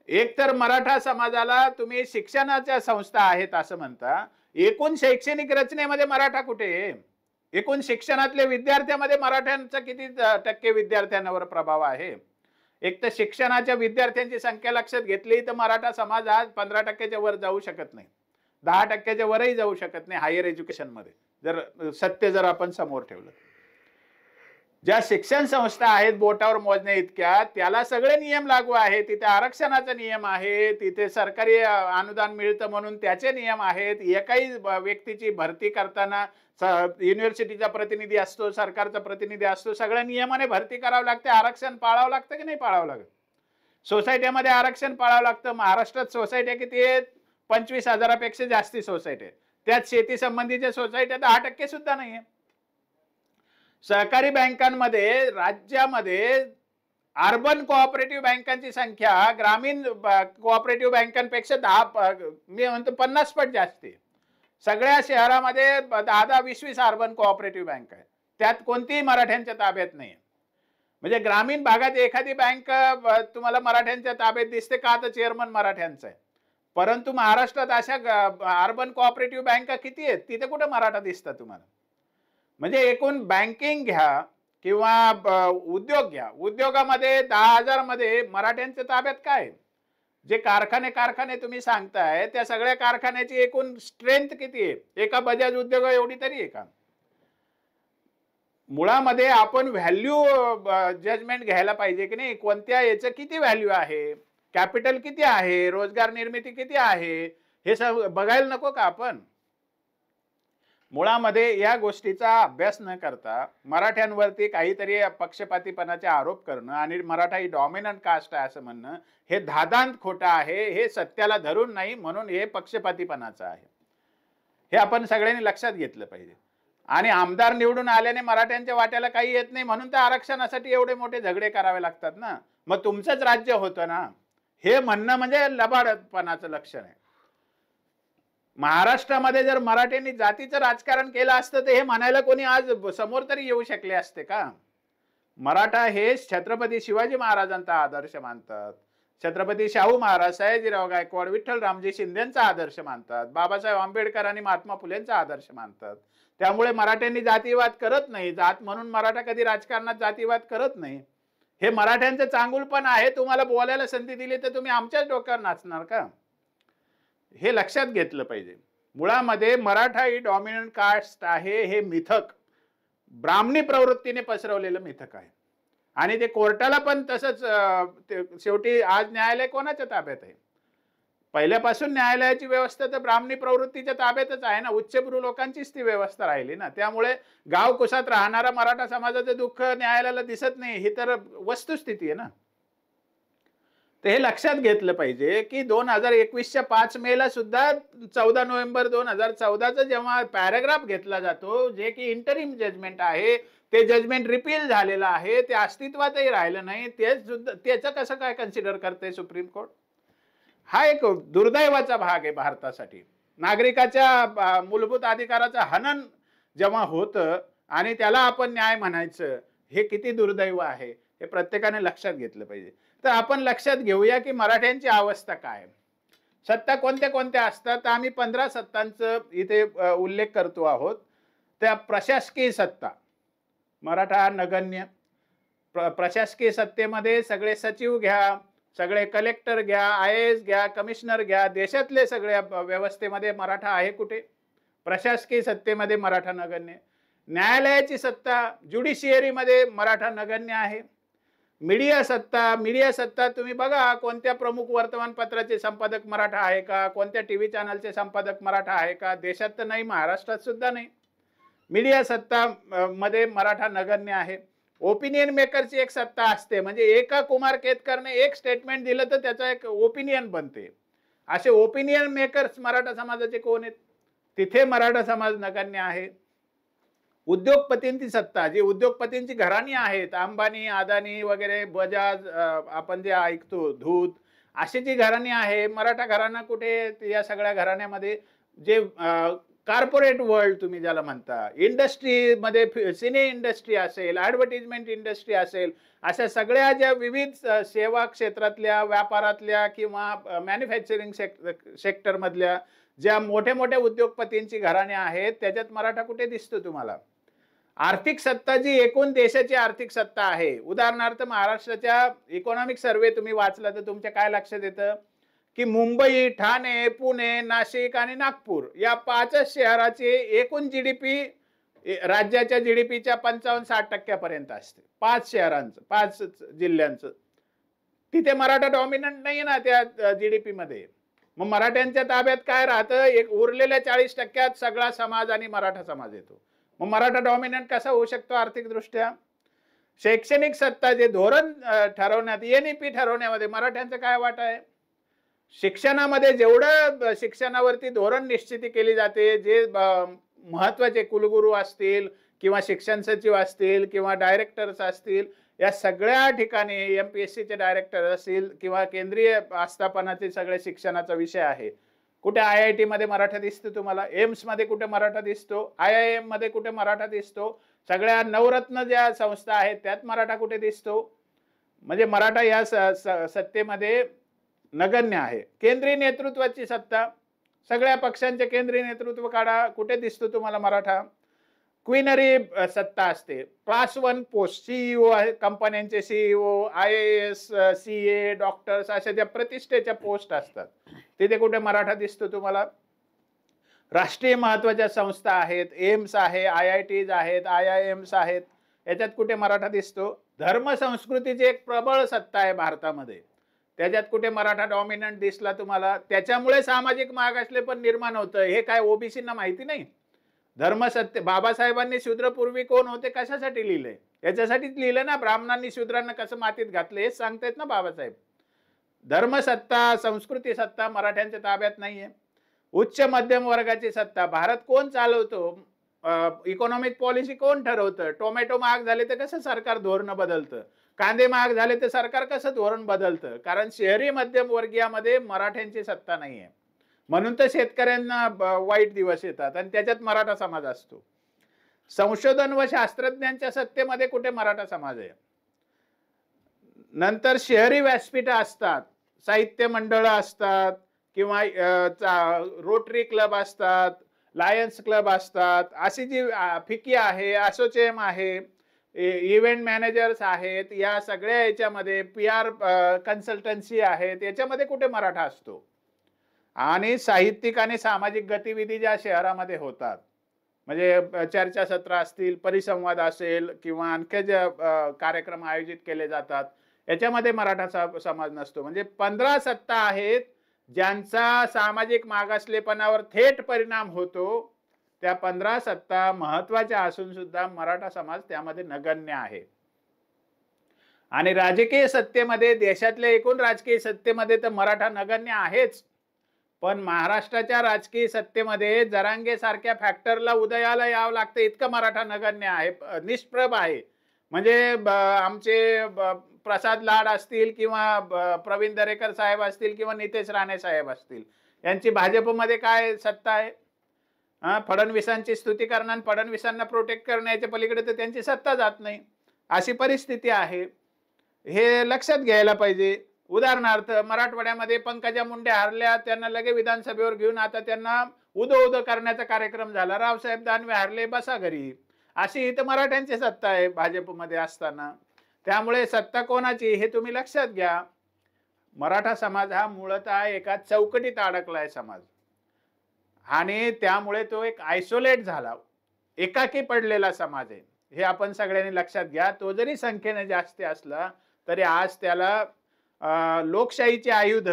एक तर मराठा समाजाला तुम्ही शिक्षणाच्या संस्था आहेत असं म्हणता, एकूण शैक्षणिक रचनेमध्ये मराठा कुठे आहे? एकूण शिक्षणातल्या विद्यार्थ्यांमध्ये मराठ्यांचा किती टक्के विद्यार्थ्यांवर प्रभाव आहे? एक तर शिक्षणाच्या विद्यार्थ्यांची संख्या लक्षात घेतली तर मराठा समाज आज 15% वर जाऊ शकत नाही, 10% वरही जाऊ शकत नाही हायर एज्युकेशन मध्ये, जर सत्य जर आपण समोर ठेवलं. ज्या शिक्षण संस्था आहेत बोटावर मोजण्या इतक्या, त्याला सगळे नियम लागू आहेत. तिथे आरक्षणाचा नियम आहे, तिथे सरकारी अनुदान मिळतं म्हणून त्याचे नियम आहेत. एकाही व्यक्तीची भरती करताना युनिव्हर्सिटीचा प्रतिनिधी असतो, सरकारचा प्रतिनिधी असतो, सगळ्या नियमाने भरती करावं लागते. आरक्षण पाळावं लागतं की नाही पाळावं लागत? सोसायटीमध्ये आरक्षण पाळावं लागतं. महाराष्ट्रात सोसायट्या किती आहेत? 25,000पेक्षा जास्ती सोसायटी आहेत. त्यात शेती संबंधीच्या सोसायट्या 10% सुद्धा नाहीये. सहकारी बँकांमध्ये राज्यामध्ये अर्बन कोऑपरेटिव्ह बँकांची संख्या ग्रामीण कोऑपरेटिव्ह बँकांपेक्षा 50 पट जास्त आहे. सगळ्या शहरामध्ये 10-20 अर्बन कोऑपरेटिव्ह बँक आहेत, त्यात कोणतीही मराठ्यांच्या ताब्यात नाही. म्हणजे ग्रामीण भागात एखादी बँक तुम्हाला मराठ्यांच्या ताब्यात दिसते का? तर चेअरमन मराठ्यांचा आहे. परंतु महाराष्ट्रात अशा अर्बन कोऑपरेटिव्ह बँका किती आहेत? तिथे कुठे मराठा दिसतात तुम्हाला? म्हणजे एकूण बँकिंग घ्या किंवा उद्योग घ्या, उद्योगामध्ये 10,000 मध्ये मराठ्यांच्या ताब्यात काय? जे कारखाने तुम्ही सांगताय त्या सगळ्या कारखान्याची एकूण स्ट्रेंथ किती आहे? एका बजाज उद्योग एवढी तरी आहे का? मुळामध्ये आपण व्हॅल्यू जजमेंट घ्यायला पाहिजे की नाही? कोणत्या याचं किती व्हॅल्यू आहे, कॅपिटल किती आहे, रोजगार निर्मिती किती आहे, हे सगळं बघायला नको का आपण? मुळामध्ये या गोष्टीचा अभ्यास न करता मराठ्यांवरती काहीतरी पक्षपातीपणाचे आरोप करणं आणि मराठा ही डॉमिनंट कास्ट आहे असं म्हणणं हे धादांत खोटं आहे. हे सत्याला धरून नाही, म्हणून हे पक्षपातीपणाचं आहे. हे आपण सगळ्यांनी लक्षात घेतलं पाहिजे. आणि आमदार निवडून आल्याने मराठ्यांच्या वाट्याला काही येत नाही म्हणून तर आरक्षणासाठी एवढे मोठे झगडे करावे लागतात ना. मग तुमचंच राज्य होतं ना, हे म्हणणं म्हणजे लबाडपणाचं लक्षण आहे. महाराष्ट्रामध्ये जर मराठ्यांनी जातीचं राजकारण केलं असतं तर हे म्हणायला कोणी आज समोर तरी येऊ शकले असते का? मराठा हे छत्रपती शिवाजी महाराजांचा आदर्श मानतात, छत्रपती शाहू महाराज, सयाजीराव गायकवाड, विठ्ठल रामजी शिंदेचा आदर्श मानतात, बाबासाहेब आंबेडकर आणि महात्मा फुलेंचा आदर्श मानतात. त्यामुळे मराठ्यांनी जातीवाद करत नाही. जात म्हणून मराठा कधी राजकारणात जातीवाद करत नाही. हे मराठ्यांचं चांगुलपण आहे. तुम्हाला बोलायला संधी दिली तर तुम्ही आमच्याच डोक्यावर नाचणार का? हे लक्षात घेतलं पाहिजे. मुळामध्ये मराठा ही डॉमिनंट कास्ट आहे हे मिथक ब्राह्मणी प्रवृत्तीने पसरवलेलं मिथक आहे. आणि ते कोर्टाला पण तसंच शेवटी आज न्यायालय कोणाच्या ताब्यात आहे? पहिल्यापासून न्यायालयाची व्यवस्था तर ब्राह्मणी प्रवृत्तीच्या ताब्यातच आहे ना. उच्चभ्रू लोकांचीच ती व्यवस्था राहिली ना. त्यामुळे गाव कुसात राहणारा मराठा समाजाचं दुःख न्यायालयाला दिसत नाही, ही तर वस्तुस्थिती आहे ना. तर हे लक्षात घेतलं पाहिजे की 2021च्या 5 मेला सुद्धा 14 नोव्हेंबर 2014चा जेव्हा पॅराग्राफ घेतला जातो, जे की इंटरिम जजमेंट आहे, ते जजमेंट रिपील झालेलं आहे, ते अस्तित्वातही राहिलं नाही, तेच सुद्धा त्याचं कसं काय कन्सिडर करते सुप्रीम कोर्ट? हा एक दुर्दैवाचा भाग आहे भारतासाठी. नागरिकाच्या मूलभूत अधिकाराचं हनन जेव्हा होतं आणि त्याला आपण न्याय म्हणायचं, हे किती दुर्दैव आहे हे प्रत्येकाने लक्षात घेतलं पाहिजे. तर आपण लक्षात घेऊया की मराठ्यांची अवस्था काय. सत्ता कोणत्या कोणत्या असतात? तर आम्ही 15 सत्तांचा इथे उल्लेख करतो आहोत. त्या प्रशासकीय सत्ता मराठा नगण्य. प्रशासकीय सत्तेमध्ये सगळे सचिव घ्या, सगळे कलेक्टर घ्या, IAS घ्या, कमिशनर घ्या, देशातले सगळ्या व्यवस्थेमध्ये मराठा आहे कुठे? प्रशासकीय सत्तेमध्ये मराठा नगण्य. न्यायालयाची सत्ता ज्युडिशियरीमध्ये मराठा नगण्य आहे. मीडिया सत्ता तुम्ही बघा, कोणत्या प्रमुख वर्तमानपत्राचे संपादक मराठा आहे का? कोणत्या टीव्ही चॅनलचे संपादक मराठा आहे का? देशात तर नाही, महाराष्ट्रात सुद्धा नाही. मीडिया सत्ता मध्ये मराठा नगण्य आहे. ओपिनियन मेकरची एक सत्ता असते, म्हणजे एका कुमार केतकरने एक स्टेटमेंट दिलं तर त्याचा एक ओपिनियन बनते. असे ओपिनियन मेकर्स मराठा समाजाचे कोण आहेत? तिथे मराठा समाज नगण्य आहे. उद्योगपतींची सत्ता, जी उद्योगपतींची घराणी आहेत, अंबानी, अदानी वगैरे, बजाज, आपण जे ऐकतो धूत, अशी जी घराणी आहे, मराठा घराणा कुठे या सगळ्या घराण्यामध्ये जे कॉर्पोरेट वर्ल्ड तुम्ही ज्याला म्हणता, इंडस्ट्रीमध्ये सिने इंडस्ट्री असेल, ॲडव्हर्टाइजमेंट इंडस्ट्री असेल, अशा सगळ्या ज्या विविध सेवा क्षेत्रातल्या, व्यापारातल्या किंवा मॅन्युफॅक्चरिंग सेक्टरमधल्या ज्या मोठ्या-मोठ्या उद्योगपतींची घराणे आहेत, त्याच्यात मराठा कुठे दिसतो तुम्हाला? आर्थिक सत्ता जी एकूण देशाची आर्थिक सत्ता आहे, उदाहरणार्थ महाराष्ट्राच्या इकॉनॉमिक सर्व्हे तुम्ही वाचला तर तुमच्या काय लक्षात येतं, की मुंबई, ठाणे, पुणे, नाशिक आणि नागपूर या 5च शहराचे एकूण जीडीपी राज्याच्या जीडीपीच्या 55-60% पर्यंत असते. 5 शहरांचं, 5 जिल्ह्यांचं. तिथे मराठा डॉमिनंट नाहीये ना त्या जीडीपी मध्ये. मग मराठ्यांच्या ताब्यात काय राहतं? एक उरलेल्या 40% सगळा समाज आणि मराठा समाज येतो. मग मराठा डॉमिनंट कसा होऊ शकतो आर्थिक दृष्ट्या? शैक्षणिक सत्ता जे धोरण ठरवण्यात, एनईपी ठरवण्यामध्ये मराठ्यांचा काय वाटा आहे? शिक्षणामध्ये जेवढं शिक्षणावरती धोरण निश्चिती केली जाते, जे महत्वाचे कुलगुरू असतील किंवा शिक्षण सचिव असतील किंवा डायरेक्टर्स असतील, या सगळ्या ठिकाणी एमपीएससीचे डायरेक्टर असतील किंवा केंद्रीय आस्थापनाचे सगळे शिक्षणाचा विषय आहे, कुठे आयआयटी मध्ये मराठा दिसतो तुम्हाला? एम्स मध्ये कुठे मराठा दिसतो? आयआयएम मध्ये कुठे मराठा दिसतो? सगळ्या नवरत्न ज्या संस्था आहेत त्यात मराठा कुठे दिसतो? म्हणजे मराठा या सत्तेमध्ये नगण्य आहे. केंद्रीय नेतृत्वाची सत्ता, सगळ्या पक्षांचे केंद्रीय नेतृत्व काढा, कुठे दिसतो तुम्हाला मराठा? क्विनरी सत्ता असते, क्लास 1 पोस्ट, सीईओ आहे, कंपन्यांचे सीईओ, IAS, CA, डॉक्टर्स, अशा ज्या प्रतिष्ठेच्या पोस्ट असतात, तिथे कुठे मराठा दिसतो तुम्हाला? राष्ट्रीय महत्वाच्या संस्था आहेत, एम्स आहे, IITs आहेत, IIMs आहेत, याच्यात कुठे मराठा दिसतो? धर्म संस्कृतीची एक प्रबळ सत्ता आहे भारतामध्ये, त्याच्यात कुठे मराठा डॉमिनंट दिसला तुम्हाला? त्याच्यामुळे सामाजिक मागासले पण निर्माण होतं. हे काय ओबीसींना माहिती नाही? धर्मसत्य बाबासाहेबांनी शूद्रपूर्वी कोण होते कशासाठी लिहिलंय? याच्यासाठीच लिहिलं ना, ब्राह्मणांनी शूद्रांना कसं मातीत घातलं हे सांगतायत ना बाबासाहेब. धर्मसत्ता, संस्कृती सत्ता मराठ्यांच्या ताब्यात नाहीये. उच्च मध्यम वर्गाची सत्ता भारत कोण चालवतो? इकॉनॉमिक पॉलिसी कोण ठरवतं? टोमॅटो महाग झाले तर कसं सरकार धोरण बदलतं? कांदे महाग झाले तर सरकार कसं धोरण बदलतं? कारण शहरी मध्यम वर्गीयामध्ये मराठ्यांची सत्ता नाहीये, म्हणून तर शेतकऱ्यांना वाईट दिवस येतात आणि त्याच्यात मराठा समाज असतो. संशोधन व शास्त्रज्ञांच्या सत्तेमध्ये कुठे मराठा समाज आहे? नंतर शहरी व्यासपीठ असतात, साहित्य मंडळ असतात किंवा रोटरी क्लब असतात, लायन्स क्लब असतात, अशी जी फिकी आहे, असोचेम आहे, इव्हेंट मॅनेजर्स आहेत, या सगळ्या याच्यामध्ये PR कन्सल्टन्सी आहेत, याच्यामध्ये कुठे मराठा असतो? आणि साहित्यिक आणि सामाजिक गतिविधी ज्या शहरामध्ये होतात, म्हणजे चर्चासत्र असतील, परिसंवाद असेल किंवा आणखी जे कार्यक्रम आयोजित केले जातात, याच्यामध्ये मराठा समाज नसतो. म्हणजे 15 सत्ता आहेत ज्यांचा सामाजिक मागासलेपणावर थेट परिणाम होतो. त्या 15 सत्ता महत्वाच्या असून सुद्धा मराठा समाज त्यामध्ये नगण्य आहे. आणि राजकीय सत्तेमध्ये, देशातल्या एकूण राजकीय सत्तेमध्ये तर मराठा नगण्य आहेच, पण महाराष्ट्राच्या राजकीय सत्तेमध्ये जरांगे सारख्या फॅक्टरला उदयाला यावं लागतं, इतकं मराठा नगण्य आहे, निष्प्रभ आहे. म्हणजे आमचे प्रसाद लाड असतील किंवा प्रवीण दरेकर साहेब असतील किंवा नितेश राणे साहेब असतील, यांची भाजपमध्ये काय सत्ता आहे? फडणवीसांची स्तुती करणं आणि फडणवीसांना प्रोटेक्ट करण्याच्या पलीकडे तर त्यांची सत्ता जात नाही, अशी परिस्थिती आहे. हे लक्षात घ्यायला पाहिजे. उदाहरणार्थ मराठवाड्यामध्ये पंकजा मुंडे हारल्या, त्यांना लगे विधानसभेवर घेऊन आता त्यांना उदो करण्याचा कार्यक्रम झाला. रावसाहेब दानवे हारले, बसा घरी, अशी इथं मराठ्यांची सत्ता आहे भाजपमध्ये असताना. त्यामुळे सत्ता कोणाची हे तुम्ही लक्षात घ्या. मराठा समाज हा मूळतः एका चौकटीत अडकलाय समाज, आणि त्यामुळे तो एक आयसोलेट झाला, एकाकी पडलेला समाज आहे, हे आपण सगळ्यांनी लक्षात घ्या. तो जरी संख्येने जास्त असला तरी आज त्याला लोकशाहीचे आयुध,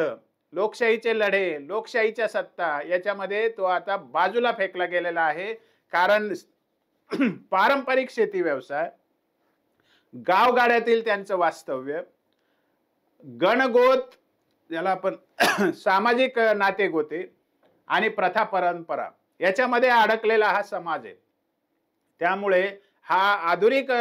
लोकशाहीचे लढे, लोकशाहीच्या सत्ता याच्यामध्ये तो आता बाजूला फेकला गेलेला आहे. कारण पारंपरिक शेती व्यवसाय, गावगाड्यातील त्यांचं वास्तव्य, गणगोत ज्याला आपण सामाजिक नातेगोते आणि प्रथा परंपरा याच्यामध्ये अडकलेला हा समाज आहे. त्यामुळे हा आधुनिक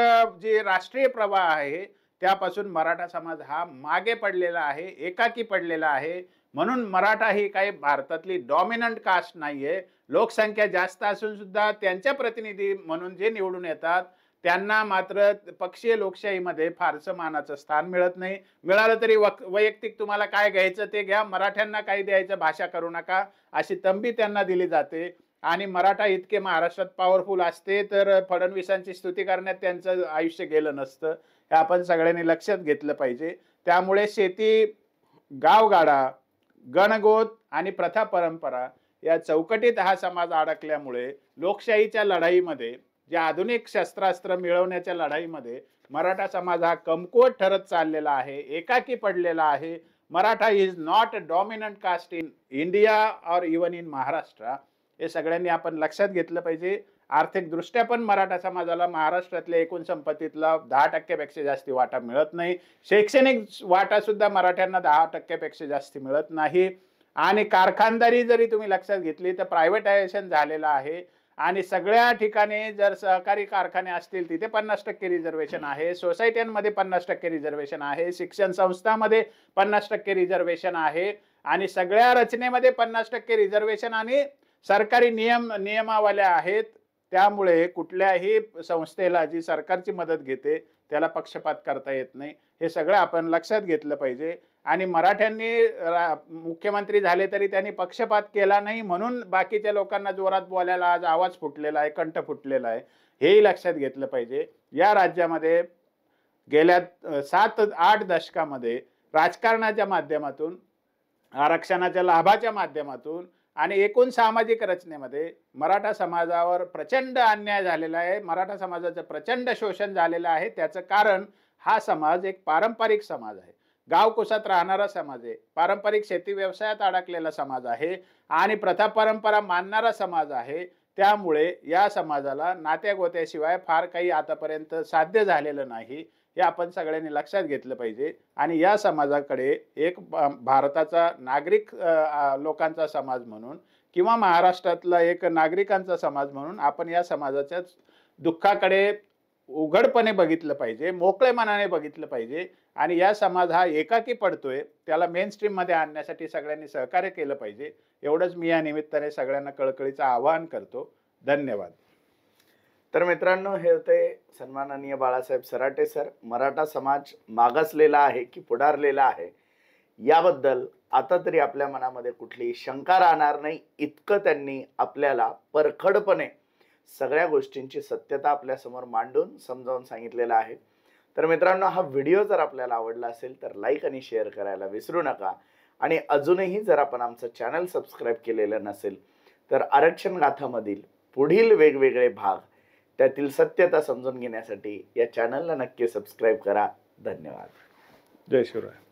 जे राष्ट्रीय प्रवाह आहे त्यापासून मराठा समाज हा मागे पडलेला आहे, एकाकी पडलेला आहे. म्हणून मराठा ही काही भारतातली डॉमिनंट कास्ट नाहीये. लोकसंख्या जास्त असून सुद्धा त्यांच्या प्रतिनिधी म्हणून जे निवडून येतात त्यांना मात्र पक्षीय लोकशाहीमध्ये फारसं मानाचं स्थान मिळत नाही. मिळालं तरी वैयक्तिक तुम्हाला काय घ्यायचं ते घ्या, मराठ्यांना काही द्यायचं भाषा करू नका, अशी तंबी त्यांना दिली जाते. आणि मराठा इतके महाराष्ट्रात पॉवरफुल असते तर फडणवीसांची स्तुती करण्यात त्यांचं आयुष्य गेलं नसतं. हे आपण सगळ्यांनी लक्षात घेतलं पाहिजे. त्यामुळे शेती, गावगाडा, गणगोत आणि प्रथा परंपरा या चौकटीत हा समाज अडकल्यामुळे लोकशाहीच्या लढाईमध्ये, ज्या आधुनिक शस्त्रास्त्र मिळवण्याच्या लढाईमध्ये मराठा समाज हा कमकुवत ठरत चाललेला आहे, एकाकी पडलेला आहे. Maratha is not a dominant caste in India और इवन इन महाराष्ट्र. हे सगळ्यांनी आपण लक्षात घेतलं पाहिजे. आर्थिकदृष्ट्या पण मराठा समाजाला महाराष्ट्रातल्या एकूण संपत्तीतला 10% पेक्षा जास्ती वाटा मिळत नाही. शैक्षणिक वाटा सुद्धा मराठ्यांना 10% पेक्षा जास्ती मिळत नाही. आणि कारखानदारी जरी तुम्ही लक्षात घेतली तर प्रायव्हेटायझेशन झालेलं आहे. आणि सगळ्या ठिकाणी जर सहकारी कारखाने असतील तिथे 50% रिझर्वेशन आहे, सोसायट्यांमध्ये 50% रिझर्वेशन आहे, शिक्षण संस्थांमध्ये 50% रिझर्वेशन आहे. आणि सगळ्या रचनेमध्ये 50% रिझर्वेशन आणि सरकारी नियमावल्या आहेत. त्यामुळे कुठल्याही संस्थेला जी सरकारची मदत घेते त्याला पक्षपात करता येत नाही. हे सगळं आपण लक्षात घेतलं पाहिजे. आणि मराठ्यांनी मुख्यमंत्री झाले तरी त्यांनी पक्षपात केला नाही म्हणून बाकीच्या लोकांना जोरात बोलायला आज आवाज फुटलेला आहे, कंठ फुटलेला आहे, हेही लक्षात घेतलं पाहिजे. या राज्यामध्ये गेल्या 7-8 दशकामध्ये राजकारणाच्या माध्यमातून, आरक्षणाच्या लाभाच्या माध्यमातून आणि एकूण सामाजिक रचनेमध्ये मराठा समाजावर प्रचंड अन्याय झालेला आहे, मराठा समाजाचं प्रचंड शोषण झालेलं आहे. त्याचं कारण हा समाज एक पारंपरिक समाज आहे, गावकुसात राहणारा समाज आहे, पारंपरिक शेती व्यवसायात अडकलेला समाज आहे आणि प्रथा परंपरा मानणारा समाज आहे. त्यामुळे या समाजाला नात्या गोत्याशिवाय फार काही आतापर्यंत साध्य झालेलं नाही. हे आपण सगळ्यांनी लक्षात घेतलं पाहिजे. आणि या समाजाकडे एक भारताचा नागरिक लोकांचा समाज म्हणून किंवा महाराष्ट्रातला एक नागरिकांचा समाज म्हणून आपण या समाजाच्या दुःखाकडे उघडपणे बघितलं पाहिजे, मोकळे मनाने बघितलं पाहिजे. आणि या समाज हा एकाकी पडतोय त्याला मेन स्ट्रीम मध्ये आणण्यासाठी सगळ्यांनी सहकार्य केलं पाहिजे. एवढंच मी या निमित्ताने सगळ्यांना कळकळीचं आवाहन करतो. धन्यवाद. तर मित्रांनो, हे होते सन्माननीय बाळासाहेब सराटे सर. मराठा समाज मागासलेला आहे की पुढारलेला आहे याबद्दल आता तरी आपल्या मनामध्ये कुठलीही शंका राहणार नाही, इतकं त्यांनी आपल्याला परखडपणे सगळ्या गोष्टींची सत्यता आपल्यासमोर मांडून समजावून सांगितलेलं आहे. तर मित्रांनो, हा व्हिडिओ जर आपल्याला आवडला असेल तर लाईक आणि शेअर करायला विसरू नका. आणि अजूनही जर आपण आमचं चॅनल सबस्क्राईब केलेलं नसेल तर आरक्षण गाथामधील पुढील वेगवेगळे भाग, त्यातील सत्यता समजून घेण्यासाठी या चॅनलला नक्की सबस्क्राईब करा. धन्यवाद. जय शिवराय.